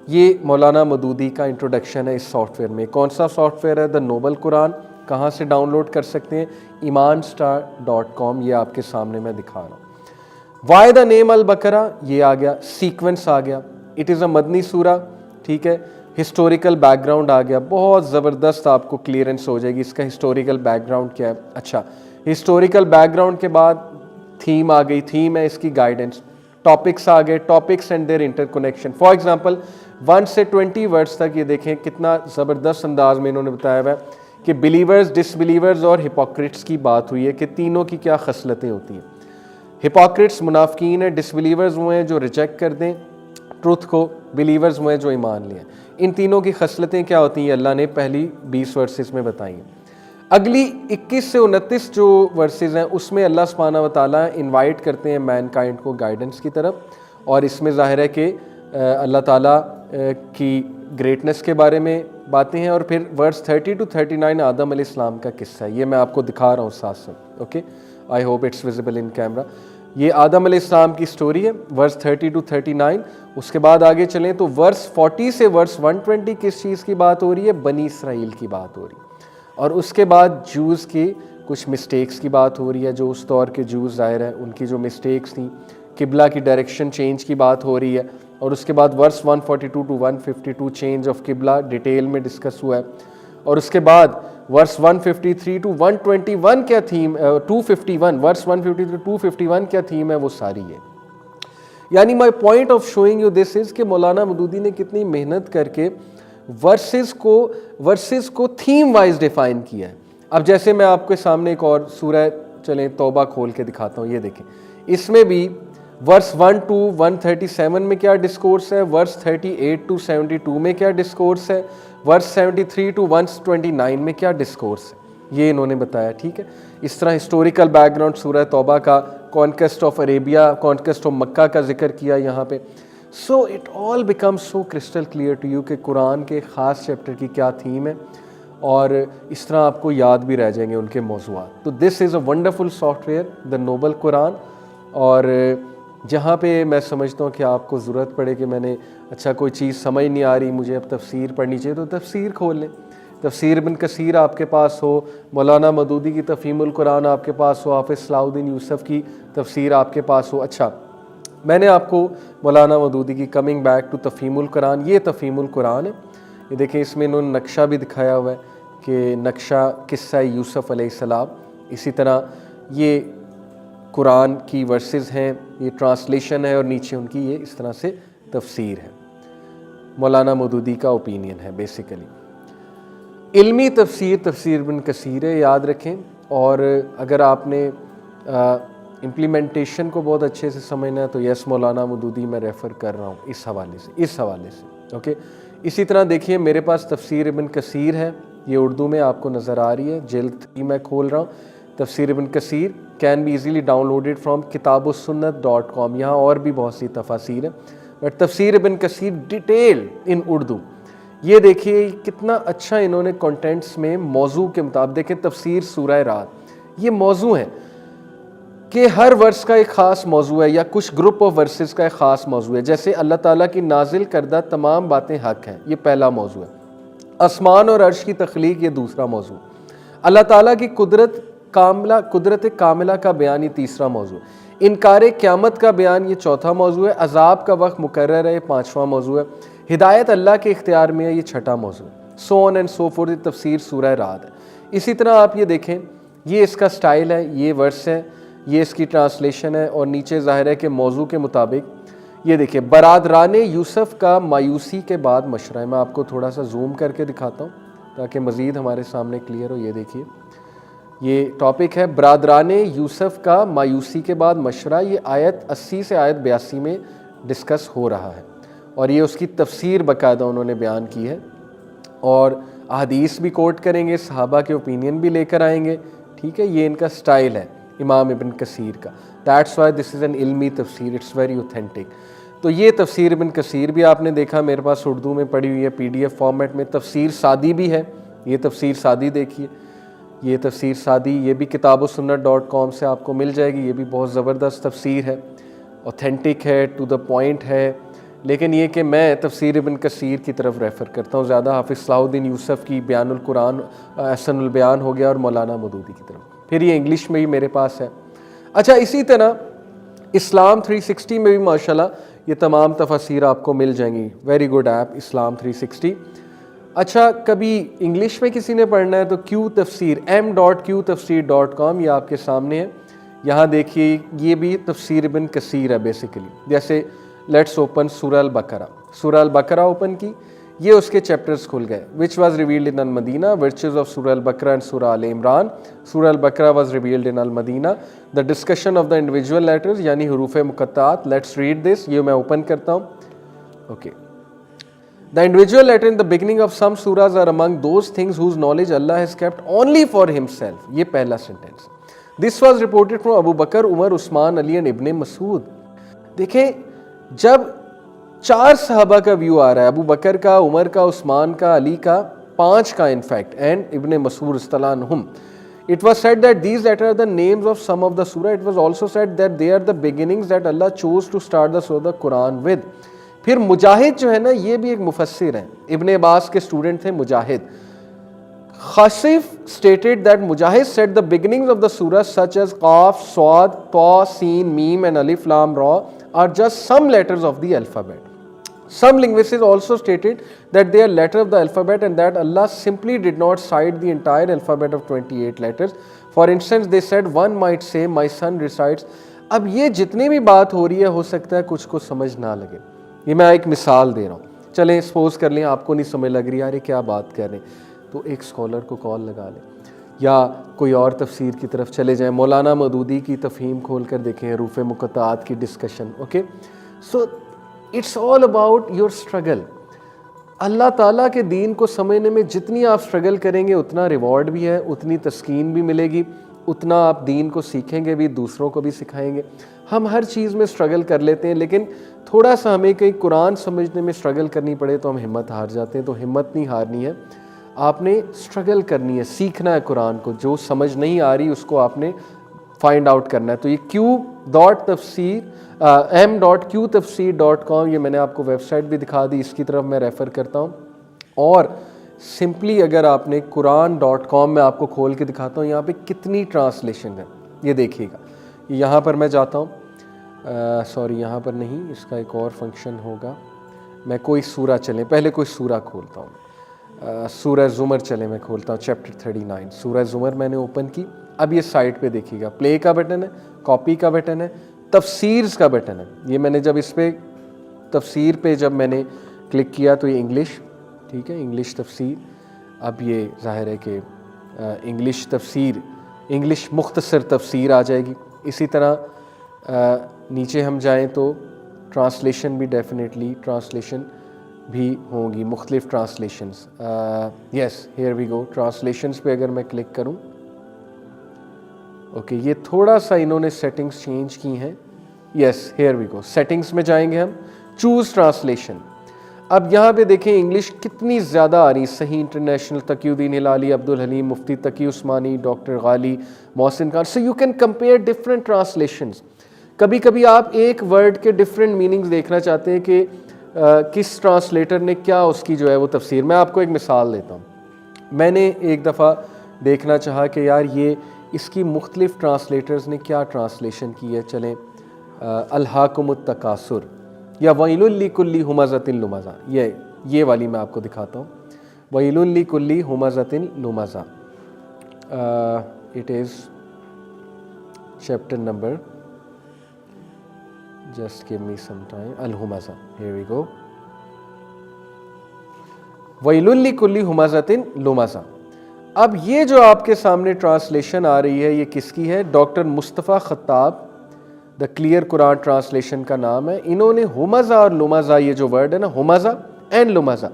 A: یہ مولانا مودودی کا انٹروڈکشن ہے اس سافٹ ویئر میں. کون سا سافٹ ویئر ہے؟ دا نوبل قرآن. کہاں سے ڈاؤن لوڈ کر سکتے ہیں؟ ایمانسٹار.com. یہ آپ کے سامنے میں دکھا رہا ہوں. وائی دا نیم البقرہ, یہ آ گیا, سیکوینس آ گیا, اٹ از اے مدنی سورہ. ٹھیک ہے, ہسٹوریکل بیک گراؤنڈ آ گیا, بہت زبردست آپ کو کلیئرنس ہو جائے گی اس کا ہسٹوریکل بیک گراؤنڈ کیا ہے. اچھا, ہسٹوریکل بیک گراؤنڈ کے بعد تھیم آ گئی, تھیم ہے اس کی گائیڈنس. ٹاپکس آ گئے, topics and their interconnection. For example 1 سے 20 ورڈس تک یہ دیکھیں کتنا زبردست انداز میں انہوں نے بتایا ہوا ہے کہ بلیورز, ڈس بلیورز اور ہپوکریٹس کی بات ہوئی ہے کہ تینوں کی کیا خصلتیں ہوتی ہیں. ہپوکریٹس منافقین ہیں, ڈس بلیورز وہ ہیں جو ریجیکٹ کر دیں ٹروتھ کو, بلیورز وہ ہیں جو ایمان لیں. ان تینوں کی خصلتیں کیا ہوتی ہیں اللہ نے پہلی 20 ورسز میں بتائی ہیں. اگلی 21 سے 29 جو ورسز ہیں اس میں اللہ سبحانہ و تعالیٰ انوائٹ کرتے ہیں مین کائنڈ کو گائیڈنس کی طرف, اور اس میں ظاہر ہے کہ اللہ تعالیٰ کی گریٹنس کے بارے میں باتیں ہیں. اور پھر ورس 30 to 39 آدم علیہ السلام کا قصہ ہے, یہ میں آپ کو دکھا رہا ہوں ساتھ ساتھ. Okay, I hope it's visible in camera. یہ آدم علیہ السلام کی سٹوری ہے, ورس 30 to 39. اس کے بعد آگے چلیں تو ورس 40 سے ورس 120 کس چیز کی بات ہو رہی ہے؟ بنی اسرائیل کی بات ہو رہی ہے. اور اس کے بعد جوز کی کچھ مسٹیکس کی بات ہو رہی ہے, جو اس دور کے جوز ظاہر ہے ان کی جو مسٹیکس تھیں, قبلہ کی ڈائریکشن چینج کی بات ہو رہی ہے. اور اس کے بعد ورس 142 to 152 چینج آف قبلہ ڈیٹیل میں ڈسکس ہوا ہے. اور اس کے بعد ورس 153 to 121 کیا تھیم, 251 ورس 153 to 251 کیا تھیم ہے وہ ساری ہے. یعنی my point of showing you this is کہ مولانا مودودی نے کتنی محنت کر کے ورسز کو تھیم وائز ڈیفائن کیا ہے. اب جیسے میں آپ کے سامنے ایک اور سورہ چلیں توبہ کھول کے دکھاتا ہوں, یہ دیکھیں اس میں بھی ورس 1 to 137 میں کیا ڈسکورس ہے, ورس 38 to 72 میں کیا ڈسکورس ہے, ورس 73 to 129 میں کیا ڈسکورس ہے. یہ انہوں نے بتایا. ٹھیک ہے, اس طرح ہسٹوریکل بیک گراؤنڈ سورہ توبہ کا, conquest of Arabia, conquest of Mecca کا ذکر کیا یہاں پہ. So it all become so crystal clear to you کہ قرآن کے خاص چیپٹر کی کیا تھیم ہے, اور اس طرح آپ کو یاد بھی رہ جائیں گے ان کے موضوعات. تو this is a wonderful software, the noble Quran. اور جہاں پہ میں سمجھتا ہوں کہ آپ کو ضرورت پڑے کہ میں نے اچھا کوئی چیز سمجھ نہیں آ رہی, مجھے اب تفسیر پڑھنی چاہیے, تو تفسیر کھول لیں. تفسیر ابن کثیر آپ کے پاس ہو, مولانا مودودی کی تفہیم القرآن آپ کے پاس ہو, حافظ صلاح الدین یوسف کی تفسیر آپ کے پاس ہو. اچھا, میں نے آپ کو مولانا مودودی کی کمنگ بیک ٹو تفہیم القرآن, یہ تفہیم القرآن ہے. یہ دیکھیں اس میں انہوں نے نقشہ بھی دکھایا ہوا ہے کہ نقشہ قصہ یوسف علیہ السلام. اسی طرح یہ قرآن کی ورسز ہیں, یہ ٹرانسلیشن ہے, اور نیچے ان کی یہ اس طرح سے تفسیر ہے. مولانا مودودی کا اوپینین ہے بیسیکلی. علمی تفسیر تفسیر ابن کثیر ہے, یاد رکھیں. اور اگر آپ نے امپلیمنٹیشن کو بہت اچھے سے سمجھنا ہے تو یس مولانا مودودی میں ریفر کر رہا ہوں اس حوالے سے. اوکے, اسی طرح دیکھیے میرے پاس تفسیر ابن کثیر ہے, یہ اردو میں آپ کو نظر آ رہی ہے, جلد 3 میں کھول رہا ہوں. Tafsir Ibn Kathir can be easily downloaded from kitabussunnat.com. یہاں اور بھی بہت سی تفاسیر ہیں, بٹ تفسیر ابن کثیر ڈیٹیل ان اردو. یہ دیکھیے کتنا اچھا انہوں نے کنٹینٹس میں موضوع کے مطابق, دیکھیں تفسیر سورہ رات, یہ موضوع ہے کہ ہر ورس کا ایک خاص موضوع ہے, یا کچھ گروپ آف ورسز کا ایک خاص موضوع ہے. جیسے اللہ تعالیٰ کی نازل کردہ تمام باتیں حق ہیں, یہ پہلا موضوع ہے. آسمان اور عرش کی تخلیق, یہ دوسرا موضوع. اللہ تعالیٰ کی قدرت کاملہ کا بیان, یہ تیسرا موضوع. انکار قیامت کا بیان, یہ چوتھا موضوع ہے. عذاب کا وقت مقرر ہے, یہ 5واں موضوع ہے. ہدایت اللہ کے اختیار میں ہے, یہ 6واں موضوع ہے. سو آن اینڈ سو فورتھ, یہ تفسیر سورہ رات ہے. اسی طرح آپ یہ دیکھیں, یہ اس کا سٹائل ہے, یہ ورس ہے, یہ اس کی ٹرانسلیشن ہے, اور نیچے ظاہر ہے کہ موضوع کے مطابق یہ دیکھیں برادران یوسف کا مایوسی کے بعد مشورہ ہے. میں آپ کو تھوڑا سا زوم کر کے دکھاتا ہوں تاکہ مزید ہمارے سامنے کلیئر ہو. یہ دیکھیے یہ ٹاپک ہے برادران یوسف کا مایوسی کے بعد مشورہ. یہ آیت 80 سے آیت 82 میں ڈسکس ہو رہا ہے, اور یہ اس کی تفسیر باقاعدہ انہوں نے بیان کی ہے, اور احادیث بھی کوٹ کریں گے, صحابہ کے اوپینین بھی لے کر آئیں گے. ٹھیک ہے, یہ ان کا سٹائل ہے امام ابن کثیر کا. That's why this is an علمی تفسیر, اٹس ویری اوتھینٹک. تو یہ تفسیر ابن کثیر بھی آپ نے دیکھا میرے پاس اردو میں پڑھی ہوئی ہے, PDF فارمیٹ میں. تفسیر سعدی بھی ہے, یہ تفسیر سعدی دیکھیے, یہ تفسیر سعدی, یہ بھی kitabussunnat.com سے آپ کو مل جائے گی. یہ بھی بہت زبردست تفسیر ہے, اوتھینٹک ہے, ٹو دا پوائنٹ ہے. لیکن یہ کہ میں تفسیر ابن کثیر کی طرف ریفر کرتا ہوں زیادہ. حافظ صلاح الدین یوسف کی بیان القرآن, احسن البیان ہو گیا, اور مولانا مودودی کی طرف. پھر یہ انگلش میں ہی میرے پاس ہے. اچھا, اسی طرح اسلام 360 میں بھی ماشاءاللہ یہ تمام تفاسیر آپ کو مل جائیں گی. ویری گڈ ایپ اسلام 360. اچھا, کبھی انگلش میں کسی نے پڑھنا ہے تو Q تفسیر m.qtafsir.com, یہ آپ کے سامنے ہے. یہاں دیکھیے یہ بھی تفسیر ابن کثیر ہے بیسیکلی. جیسے لیٹس اوپن سورہ البقرہ. سورہ البقرہ اوپن کی, یہ اس کے چیپٹرز کھل گئے. وچ واز ریویلڈ ان المدینہ, ورچز آف سورہ البقرہ اینڈ سورہ آل عمران. سورہ البقرہ واز ریویلڈ ان المدینہ. The discussion of the individual letters, یعنی حروف مقطعات. لیٹس ریڈ دس, یہ میں اوپن کرتا ہوں. Okay. The individual letter in the beginning of some surahs are among those things whose knowledge Allah has kept only for himself. یہ پہلا sentence. This was reported from Abu Bakr, Umar, Usman, Ali and Ibn Mas'ud. دیکھیں جب 4 صحابہ کا view آ رہا ہے, ابو بکر کا, عمر کا, عثمان کا, علی کا, 5 کا انفیکٹ, اینڈ ابن مسعود رضی اللہ عنہم. It was said that these letters are the names of some of the surah. It was also said that they are the beginnings that Allah chose to start the surah Quran with. پھر مجاہد جو ہے نا, یہ بھی ایک مفسر ہیں, ابن عباس کے اسٹوڈنٹ تھے مجاہد. خصف stated that Mujahid said the beginnings of the surah such as Qaf, Swad, Ta, Sin, Mim and Alif, Lam, Ra are just some letters of the alphabet. Some linguists also stated that they are letters of the alphabet and that Allah simply did not cite the entire alphabet of 28 letters. For instance, they said one might say my son recites. اب یہ جتنی بھی بات ہو رہی ہے, ہو سکتا ہے کچھ کو سمجھ نہ لگے. یہ میں ایک مثال دے رہا ہوں. چلیں سپوز کر لیں آپ کو نہیں سمجھ لگ رہی, یار یہ کیا بات کر رہے ہیں, تو ایک اسکالر کو کال لگا لیں, یا کوئی اور تفسیر کی طرف چلے جائیں. مولانا مودودی کی تفہیم کھول کر دیکھیں, حروف مقطعات کی discussion. Okay, so it's all about your struggle. اللہ تعالیٰ کے دین کو سمجھنے میں جتنی آپ سٹرگل کریں گے اتنا ریوارڈ بھی ہے, اتنی تسکین بھی ملے گی, اتنا آپ دین کو سیکھیں گے بھی, دوسروں کو بھی سکھائیں گے. ہم ہر چیز میں سٹرگل کر لیتے ہیں, لیکن تھوڑا سا ہمیں کہیں قرآن سمجھنے میں سٹرگل کرنی پڑے تو ہم ہمت ہار جاتے ہیں. تو ہمت نہیں ہارنی ہے, آپ نے سٹرگل کرنی ہے, سیکھنا ہے قرآن کو. جو سمجھ نہیں آ رہی اس کو آپ نے فائنڈ آؤٹ کرنا ہے. تو یہ m.qtafsir.com یہ میں نے آپ کو ویب سائٹ بھی دکھا دی, اس کی طرف میں ریفر کرتا ہوں. اور سمپلی اگر آپ نے quran.com میں آپ کو کھول کے دکھاتا ہوں, یہاں پہ کتنی ٹرانسلیشن ہے یہ دیکھیے گا. یہاں پر میں جاتا ہوں, سوری یہاں پر نہیں, اس کا ایک اور فنکشن ہوگا. میں کوئی سورہ چلیں, پہلے کوئی سورہ کھولتا ہوں. سورہ زمر چلیں میں کھولتا ہوں, چیپٹر 39 سورہ زمر میں نے اوپن کی. اب یہ سائٹ پہ دیکھیے گا, پلے کا بٹن ہے, کاپی کا بٹن ہے, تفسیرز کا بٹن ہے. یہ میں نے جب اس پہ تفسیر پہ جب میں نے کلک کیا تو یہ انگلش, ٹھیک ہے, انگلش تفسیر. اب یہ ظاہر ہے کہ انگلش تفسیر, انگلش مختصر تفسیر آ جائے گی. اسی طرح نیچے ہم جائیں تو ٹرانسلیشن بھی ڈیفینیٹلی ٹرانسلیشن بھی ہوں گی, مختلف translations. Yes here we go. Translations پہ اگر میں کلک کروں, اوکے یہ تھوڑا سا انہوں نے سیٹنگز چینج کی ہیں. یس ہیئر وی گو. سیٹنگز میں جائیں گے ہم, چوز ٹرانسلیشن. اب یہاں پہ دیکھیں انگلش کتنی زیادہ آ رہی, صحیح international, Taqi al Din Hilali, Abdul Haleem مفتی, Taqi Usmani, doctor Ghali, Muhsin Khan. So you can compare different translations. کبھی کبھی آپ ایک ورڈ کے ڈفرینٹ میننگز دیکھنا چاہتے ہیں کہ کس ٹرانسلیٹر نے کیا اس کی جو ہے وہ تفسیر. میں آپ کو ایک مثال دیتا ہوں. میں نے ایک دفعہ دیکھنا چاہا کہ یار یہ اس کی مختلف ٹرانسلیٹرز نے کیا ٹرانسلیشن کی ہے. چلیں الہاکم التکاثر یا ویل لکل ہمزۃ لمزہ, یہ والی میں آپ کو دکھاتا ہوں. ویل لکل ہمزۃ لمزہ, it is chapter number, just give me some time, الہمزہ. here we go. ویل لکل ہمزۃ لمزہ. اب یہ جو آپ کے سامنے ٹرانسلیشن آ رہی ہے یہ کس کی ہے؟ ڈاکٹر مصطفیٰ خطاب, دا کلیئر قرآن ٹرانسلیشن کا نام ہے. انہوں نے ہمزہ اور لمزہ, یہ جو ورڈ ہے نا ہمزہ اینڈ لمزہ,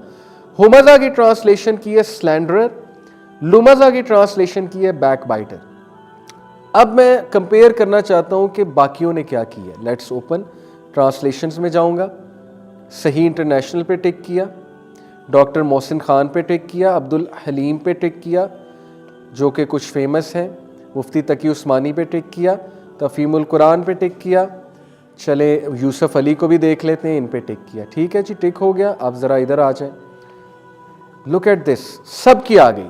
A: ہمزہ کی ٹرانسلیشن کی ہے سلینڈرر, لمزہ کی ٹرانسلیشن کی ہے بیک بائٹر. اب میں کمپیئر کرنا چاہتا ہوں کہ باقیوں نے کیا کی ہے. لیٹس اوپن ٹرانسلیشنز میں جاؤں گا, صحیح انٹرنیشنل پہ ٹک کیا, ڈاکٹر محسن خان پہ ٹک کیا, عبدالحلیم پہ ٹک کیا جو کہ کچھ فیمس ہیں, مفتی تقی عثمانی پہ ٹک کیا, تفہیم القرآن پہ ٹک کیا. چلیں یوسف علی کو بھی دیکھ لیتے ہیں, ان پہ ٹک کیا. ٹھیک ہے جی, ٹک ہو گیا. اب ذرا ادھر آ جائیں, لک ایٹ دس, سب کی آ گئی.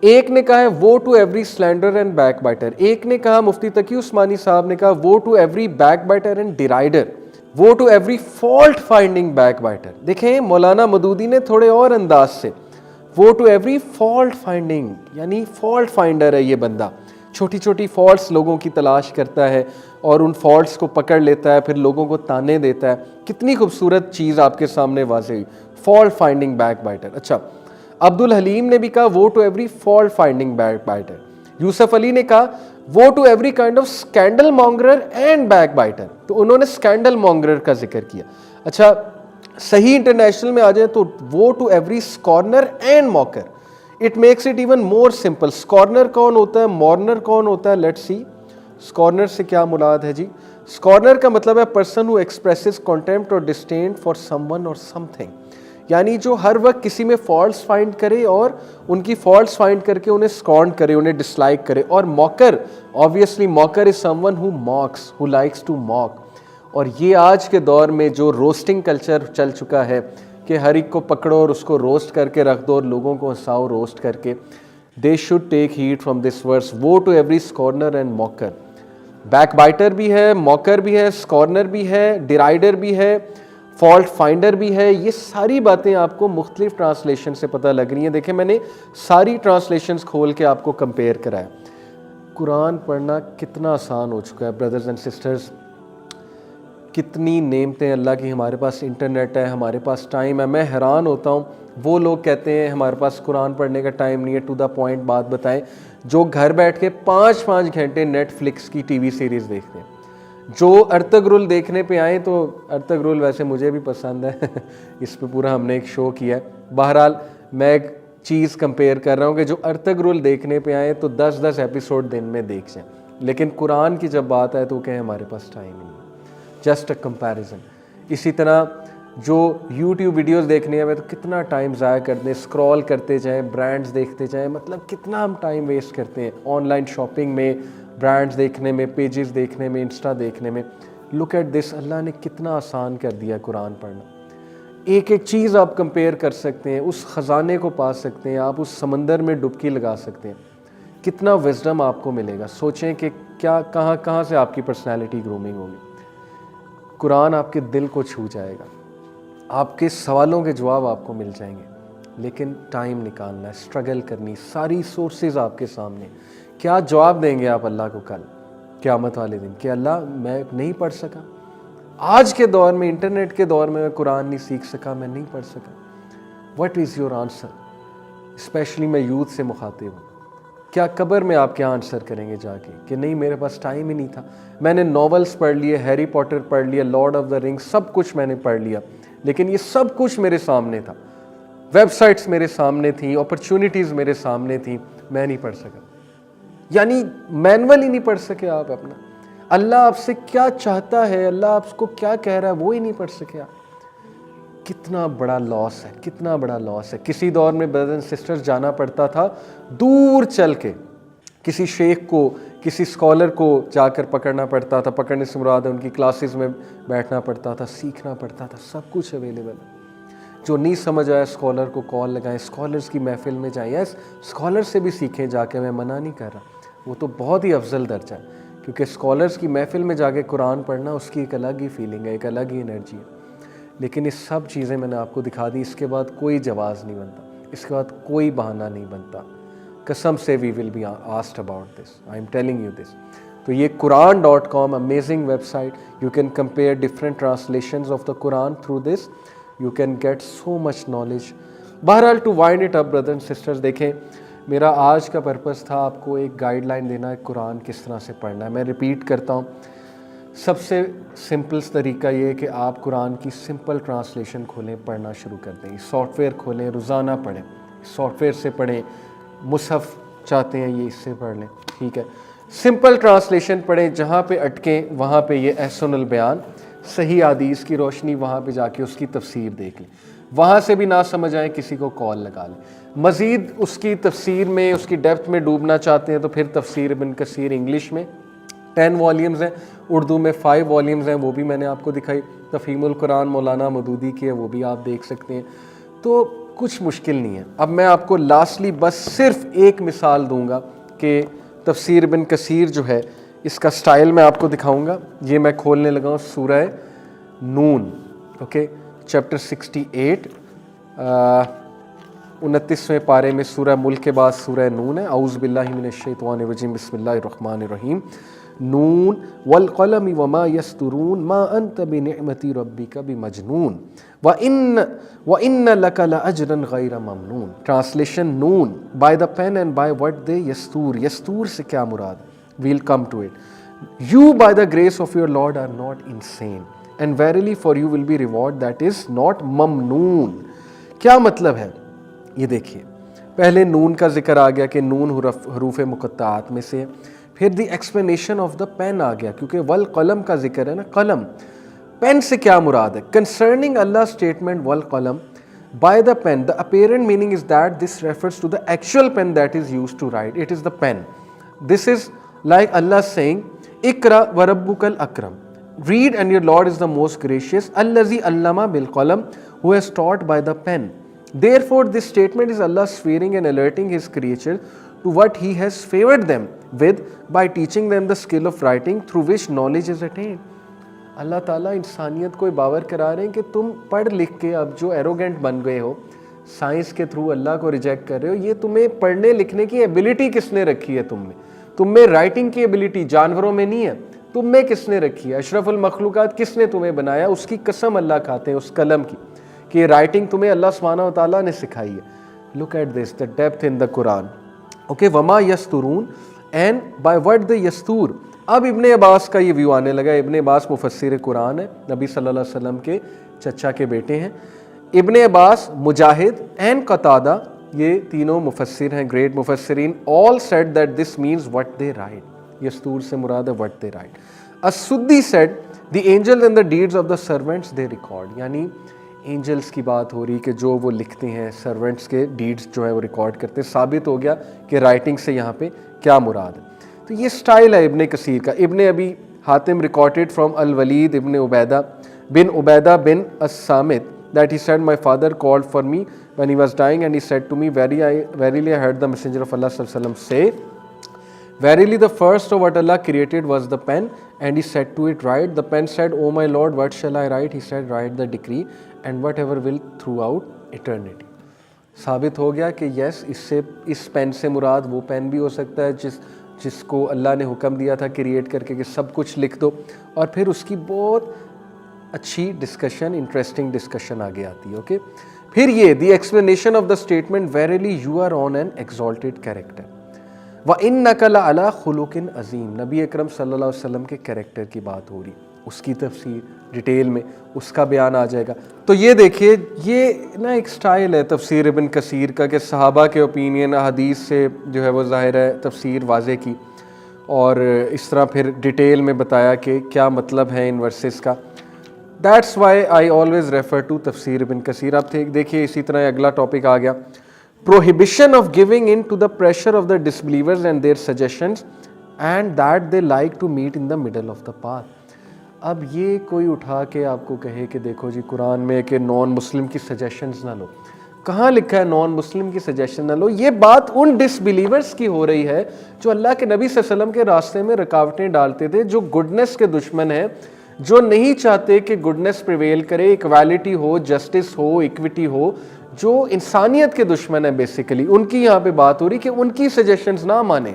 A: ایک نے کہا ہے woe to every slanderer and backbiter, ایک نے کہا مفتی تقی عثمانی صاحب نے کہا woe to every backbiter and derider, woe to every fault finding backbiter. دیکھیں مولانا مودودی نے تھوڑے اور انداز سے, woe to every fault finding, یعنی فالٹ فائنڈر ہے یہ بندہ, چھوٹی چھوٹی فالٹس لوگوں کی تلاش کرتا ہے اور ان فالٹس کو پکڑ لیتا ہے, پھر لوگوں کو تانے دیتا ہے. کتنی خوبصورت چیز آپ کے سامنے واضح ہوئی, فالٹ فائنڈنگ بیک بائٹر. اچھا عبدالحلیم نے بھی کہا woe to every fault finding backbiter. Yusuf Ali نے کہا woe to every kind of scandal mongerer and backbiter, تو انہوں نے اسکینڈل مانگرر کا ذکر کیا. اچھا صحیح انٹرنیشنل میں آ جائیں تو woe to every scorner and mocker. It makes it even more simple. Scorner کون ہوتا ہے, مورنر کون ہوتا ہے؟ Let's see. اسکارنر سے کیا مراد ہے جی؟ اسکارنر کا مطلب ہے پرسن ہو ایکسپریسز کنٹمپٹ اور ڈسڈین فار سم ون اور سم تھنگ, یعنی جو ہر وقت کسی میں فالٹس فائنڈ کرے اور ان کی فالٹس فائنڈ کر کے انہیں سکارن کرے, انہیں ڈس لائک کرے. اور mocker, obviously mocker is someone who mocks, who likes to mock. اور یہ آج کے دور میں جو روسٹنگ کلچر چل چکا ہے کہ ہر ایک کو پکڑو اور اس کو روسٹ کر کے رکھ دو اور لوگوں کو ہنساؤ روسٹ کر کے, they should take heed from this verse. Woe to every scorner and mocker. بیک بائٹر بھی ہے, موکر بھی ہے, اسکارنر بھی ہے, ڈیرائڈر بھی ہے, فالٹ فائنڈر بھی ہے. یہ ساری باتیں آپ کو مختلف ٹرانسلیشن سے پتہ لگ رہی ہیں. دیکھیں میں نے ساری ٹرانسلیشنز کھول کے آپ کو کمپیئر کرایا. قرآن پڑھنا کتنا آسان ہو چکا ہے بردرز اینڈ سسٹرز. کتنی نعمتیں اللہ کی, ہمارے پاس انٹرنیٹ ہے, ہمارے پاس ٹائم ہے. میں حیران ہوتا ہوں وہ لوگ کہتے ہیں ہمارے پاس قرآن پڑھنے کا ٹائم نہیں ہے. ٹو دا پوائنٹ بات بتائیں, جو گھر بیٹھ کے 5 گھنٹے نیٹ فلکس کی ٹی وی سیریز دیکھتے ہیں. جو ارطغرل دیکھنے پہ آئیں تو ارطغرل ویسے مجھے بھی پسند ہے اس پہ پورا ہم نے ایک شو کیا ہے. بہرحال میں ایک چیز کمپیئر کر رہا ہوں کہ جو ارطغرل دیکھنے پہ آئیں تو 10 ایپیسوڈ دن میں دیکھ جائیں, لیکن قرآن کی جب بات آئے تو وہ کہیں ہمارے پاس ٹائم ہی نہیں ہے. Just a comparison. اسی طرح جو یوٹیوب ویڈیوز دیکھنی ہے تو کتنا ٹائم ضائع کرتے ہیں, اسکرول کرتے جائیں, برانڈز دیکھتے جائیں, مطلب کتنا ہم ٹائم ویسٹ کرتے ہیں آن لائن شاپنگ میں, برانڈز دیکھنے میں, پیجز دیکھنے میں, انسٹا دیکھنے میں. لک ایٹ دس, اللہ نے کتنا آسان کر دیا قرآن پڑھنا. ایک ایک چیز آپ کمپیئر کر سکتے ہیں, اس خزانے کو پا سکتے ہیں, آپ اس سمندر میں ڈبکی لگا سکتے ہیں. کتنا وزڈم آپ کو ملے گا. سوچیں کہ کیا کہاں سے آپ کی پرسنالٹی گرومنگ ہوگی. قرآن آپ کے دل کو چھو جائے گا, آپ کے سوالوں کے جواب آپ کو مل جائیں گے, لیکن ٹائم نکالنا ہے, اسٹرگل کرنی, ساری سورسز آپ کے سامنے. کیا جواب دیں گے آپ اللہ کو کل قیامت والے دن کہ اللہ میں نہیں پڑھ سکا, آج کے دور میں, انٹرنیٹ کے دور میں قرآن نہیں سیکھ سکا, میں نہیں پڑھ سکا. What is your answer? Especially میں یوتھ سے مخاطب ہوں. کیا قبر میں آپ کیا آنسر کریں گے جا کے کہ نہیں میرے پاس ٹائم ہی نہیں تھا, میں نے ناولس پڑھ لیے, ہیری پاٹر پڑھ لیا, لارڈ آف دا رنگ, سب کچھ میں نے پڑھ لیا, لیکن یہ سب کچھ میرے سامنے تھا, ویب سائٹس میرے سامنے تھیں, اپرچونیٹیز میرے سامنے تھیں, میں نہیں پڑھ سکا. یعنی مینول ہی نہیں پڑھ سکے آپ اپنا. اللہ آپ سے کیا چاہتا ہے, اللہ آپ کو کیا کہہ رہا ہے, وہ ہی نہیں پڑھ سکے آپ. کتنا بڑا لاس ہے, کتنا بڑا لاس ہے. کسی دور میں بردر اینڈ سسٹر جانا پڑتا تھا دور چل کے, کسی شیخ کو, کسی اسکالر کو جا کر پکڑنا پڑتا تھا, پکڑنے سے مراد ہے ان کی کلاسز میں بیٹھنا پڑتا تھا, سیکھنا پڑتا تھا, سب کچھ اویلیبل ہے. جو نہیں سمجھ آیا اسکالر کو کال لگائیں, اسکالرس کی محفل میں جائیں, یس اسکالر سے بھی سیکھیں جا کے, میں منع نہیں کر رہا, وہ تو بہت ہی افضل درجہ ہے, کیونکہ اسکالرس کی محفل میں جا کے قرآن پڑھنا اس کی ایک الگ ہی فیلنگ ہے, ایک الگ ہی انرجی ہے. لیکن یہ سب چیزیں میں نے آپ کو دکھا دی, اس کے بعد کوئی جواز نہیں بنتا, اس کے بعد کوئی بہانہ نہیں بنتا. قسم سے we will be asked about this, I am telling you this. تو یہ Quran.com amazing website, you can compare different translations of the Quran through this, you can get so much knowledge. بہرحال to wind it up brother and sisters, دیکھیں میرا آج کا purpose تھا آپ کو ایک گائیڈ لائن دینا ہے قرآن کس طرح سے پڑھنا ہے. میں ریپیٹ کرتا ہوں, سب سے سمپل طریقہ یہ ہے کہ آپ قرآن کی سمپل ٹرانسلیشن کھولیں, پڑھنا شروع کر دیں. سافٹ ویئر کھولیں, روزانہ پڑھیں, سافٹ ویئر سے پڑھیں, مصحف چاہتے ہیں یہ اس سے پڑھ لیں, ٹھیک ہے. سمپل ٹرانسلیشن پڑھیں, جہاں پہ اٹکیں وہاں پہ یہ احسن البیان, صحیح حدیث کی روشنی, وہاں پہ جا کے اس کی تفسیر دیکھ لیں. وہاں سے بھی نہ سمجھ آئے کسی کو کال لگا لیں. مزید اس کی تفسیر میں, اس کی ڈیپتھ میں ڈوبنا چاہتے ہیں تو پھر تفسیر ابن کثیر انگلش میں 10 والیومز ہیں, اردو میں 5 والیومز ہیں, وہ بھی میں نے آپ کو دکھائی. تفہیم القرآن مولانا مودودی کی ہے, وہ بھی آپ دیکھ سکتے ہیں. تو کچھ مشکل نہیں ہے. اب میں آپ کو لاسٹلی بس صرف ایک مثال دوں گا کہ تفسیر ابن کثیر جو ہے اس کا سٹائل میں آپ کو دکھاؤں گا. یہ میں کھولنے لگا ہوں سورہ نون, اوکے, چیپٹر 68, 29ویں پارے میں سورہ ملک کے بعد سورہ نون ہے. اعوذ باللہ من الشیطان الرجیم, بسم اللہ الرحمن الرحیم. نون والقلم وما یسطرون ما انت بنعمت ربک بمجنون وان لک لاجرا غیر ممنون. ٹرانسلیشن نون, by the pen and by what they یستور. یستور سے کیا مراد ہے, well come to it. You by the grace of your Lord are not insane, and verily for you will be reward that is not mamnoon. کیا مطلب ہے یہ دیکھیے, پہلے نون کا ذکر آ گیا کہ نون حروف مقطعات میں سے, پھر the explanation of the pen آ گیا کیونکہ والقلم کا ذکر ہے نا, قلم, پین سے کیا مراد ہے. کنسرننگ اللہ اسٹیٹمنٹ والقلم by the pen, the apparent meaning is that this refers to the actual pen that is used to write. It is the pen. This is like Allah saying اقرا وربک الاکرم, read and your Lord is the most gracious. الذی علم بالقلم, who has taught by the pen. Therefore this statement is Allah swearing and alerting his creature to what he has favored them with by teaching them the skill of writing through which knowledge is attained. اللہ تعالیٰ انسانیت کو باور کرا رہے ہیں کہ تم پڑھ لکھ کے اب جو ایروگنٹ بن گئے ہو, سائنس کے تھرو اللہ کو ریجیکٹ کر رہے ہو, یہ تمہیں پڑھنے لکھنے کی ایبلٹی کس نے رکھی ہے تم میں رائٹنگ کی ایبلٹی جانوروں میں نہیں ہے, تم میں کس نے رکھی ہے؟ اشرف المخلوقات کس نے تمہیں بنایا؟ اس کی قسم اللہ کھاتے ہیں اس قلم کی کہ یہ رائٹنگ تمہیں اللہ سبحانہ و تعالیٰ نے سکھائی ہے. Look at this, the depth in the Quran. Okay, وما یسترون, اینڈ بائی وٹ دے یستور, اب ابن عباس کا یہ ویو آنے لگا. ابن عباس مفسر قرآن ہے, نبی صلی اللہ علیہ وسلم کے چچا کے بیٹے ہیں. ابن عباس, مجاہد اینڈ قتادہ, یہ تینوں مفسر ہیں, گریٹ مفسرین. all said that this means what they write. یستور سے مراد ہے what they write. السدی said the angels and the deeds of the servants they record. یعنی اینجلس کی بات ہو رہی کہ جو وہ لکھتے ہیں, سرونٹس کے ڈیڈز جو ہے وہ ریکارڈ کرتے ہیں. ثابت ہو گیا کہ رائٹنگ سے یہاں پہ کیا مراد ہے. تو یہ سٹائل ہے ابن کثیر کا. ابن ابی حاتم ریکارڈڈ فرام الولید ابن عبیدہ بن الصامت that he said my father called for me when he was dying and he said to me verily I heard the messenger of Allah sallallahu alaihi wasallam say verily the first of what Allah created was the pen and he said to it write. The pen said oh my lord what shall I write? He said write the decree and whatever will throughout eternity. ثابت ہو گیا کہ یس اس pain سے مراد وہ pain بھی ہو سکتا ہے جس کو اللہ نے حکم دیا تھا کریٹ کر کے کہ سب کچھ لکھ دو. اور پھر اس کی بہت اچھی ڈسکشن, انٹرسٹنگ ڈسکشن آگے آتی ہے. اوکے, پھر یہ the explanation of the statement verily you are on an exalted character وَإِنَّكَ لَعَلَىٰ خُلُقٍ عَظِيمٍ. نبی اکرم صلی اللہ علیہ وسلم کے کیریکٹر کی بات ہو رہی, اس کی تفسیر ڈیٹیل میں اس کا بیان آ جائے گا. تو یہ دیکھیے, یہ نا ایک سٹائل ہے تفسیر ابن کثیر کا کہ صحابہ کے اوپینین حدیث سے جو ہے وہ ظاہر ہے تفسیر واضح کی, اور اس طرح پھر ڈیٹیل میں بتایا کہ کیا مطلب ہے ان ورسز کا. That's why I always refer to تفسیر ابن کثیر. اب دیکھیے اسی طرح اگلا ٹاپک آ گیا, prohibition of giving in to the pressure of the disbelievers and their suggestions and that they like to meet in the middle of the path. اب یہ کوئی اٹھا کے آپ کو کہے کہ دیکھو جی قرآن میں کہ نان مسلم کی سجیشنز نہ لو. کہاں لکھا ہے نان مسلم کی سجیشن نہ لو؟ یہ بات ان ڈس بلیورس کی ہو رہی ہے جو اللہ کے نبی صلی اللہ علیہ وسلم کے راستے میں رکاوٹیں ڈالتے تھے, جو گڈنس کے دشمن ہیں, جو نہیں چاہتے کہ گڈنس پریویل کرے, ایکویلٹی ہو, جسٹس ہو, ایکویٹی ہو, جو انسانیت کے دشمن ہیں بیسیکلی. ان کی یہاں پہ بات ہو رہی کہ ان کی سجیشنز نہ مانیں,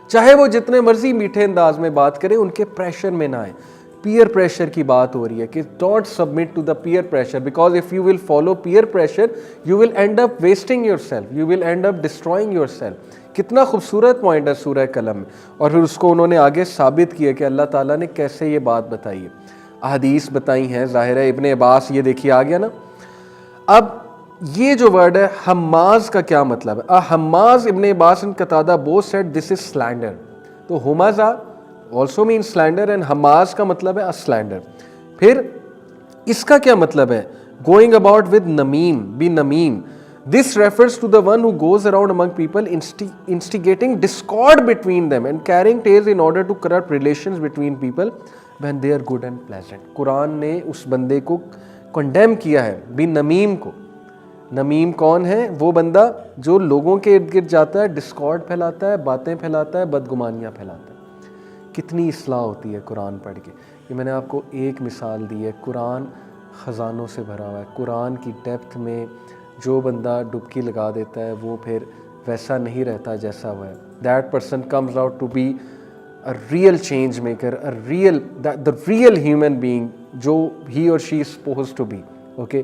A: چاہے وہ جتنے مرضی میٹھے انداز میں بات کریں, ان کے پریشر میں نہ آئیں. پیئر پریشر کی بات ہو رہی ہے کہ don't submit to the peer pressure because if you will follow peer pressure you will end up wasting yourself, you will end up destroying yourself. کتنا خوبصورت پوائنٹ ہے سورہ قلم میں, اور پھر اس کو انہوں نے آگے ثابت کیا کہ اللہ تعالیٰ نے کیسے یہ بات بتائی ہے, احادیث بتائی ہیں. ظاہر ہے ابن عباس, یہ دیکھیے آ گیا نا. اب یہ جو ورڈ ہے حماز کا کیا مطلب ہے؟ حماز, ابن عباس and قتادہ both said this is slander. تو ہمازہ also means slander and حماز کا مطلب ہے slander. پھر اس کا کیا مطلب ہے؟ going about with نمیم, be نمیم. This refers to the one who goes around among people instigating discord between them and carrying tales in order to corrupt relations between people when they are good and pleasant. قرآن نے اس بندے کو condemn کیا ہے, بھی نمیم کو. نمیم کون ہے؟ وہ بندہ جو لوگوں کے ارد گرد جاتا ہے, ڈسکارڈ پھیلاتا ہے, باتیں پھیلاتا ہے, بدگمانیاں پھیلاتا ہے. کتنی اصلاح ہوتی ہے قرآن پڑھ کے. یہ میں نے آپ کو ایک مثال دی ہے. قرآن خزانوں سے بھرا ہوا ہے. قرآن کی ڈیپتھ میں جو بندہ ڈبکی لگا دیتا ہے وہ پھر ویسا نہیں رہتا جیسا وہ ہے. That person comes out to be a real change maker, the real human being جو he or she is supposed to be. Okay,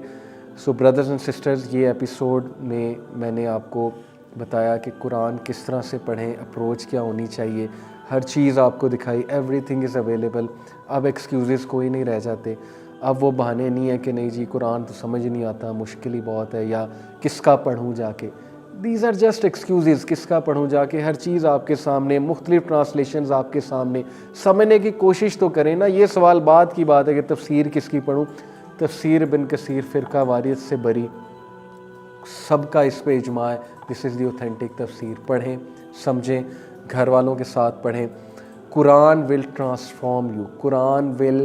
A: so brothers and sisters, یہ ایپیسوڈ میں میں نے آپ کو بتایا کہ قرآن کس طرح سے پڑھیں, اپروچ کیا ہونی چاہیے, ہر چیز آپ کو دکھائی, ایوری تھنگ از اویلیبل. اب ایکسکیوزز کوئی نہیں رہ جاتے. اب وہ بہانے نہیں ہیں کہ نہیں جی قرآن تو سمجھ نہیں آتا, مشکل ہی بہت ہے, یا کس کا پڑھوں جا کے. These are just excuses. کس کا پڑھوں جا کے؟ ہر چیز آپ کے سامنے, مختلف ٹرانسلیشنز آپ کے سامنے, سمجھنے کی کوشش تو کریں نا. یہ سوال بعد کی بات ہے کہ تفسیر کس کی پڑھوں. تفسیر ابن کثیر فرقہ واریت سے بری, سب کا اس پہ اجماع ہے. دس از دی اوتھینٹک تفسیر. پڑھیں, سمجھیں, گھر والوں کے ساتھ پڑھیں. قرآن ول ٹرانسفارم یو. Quran will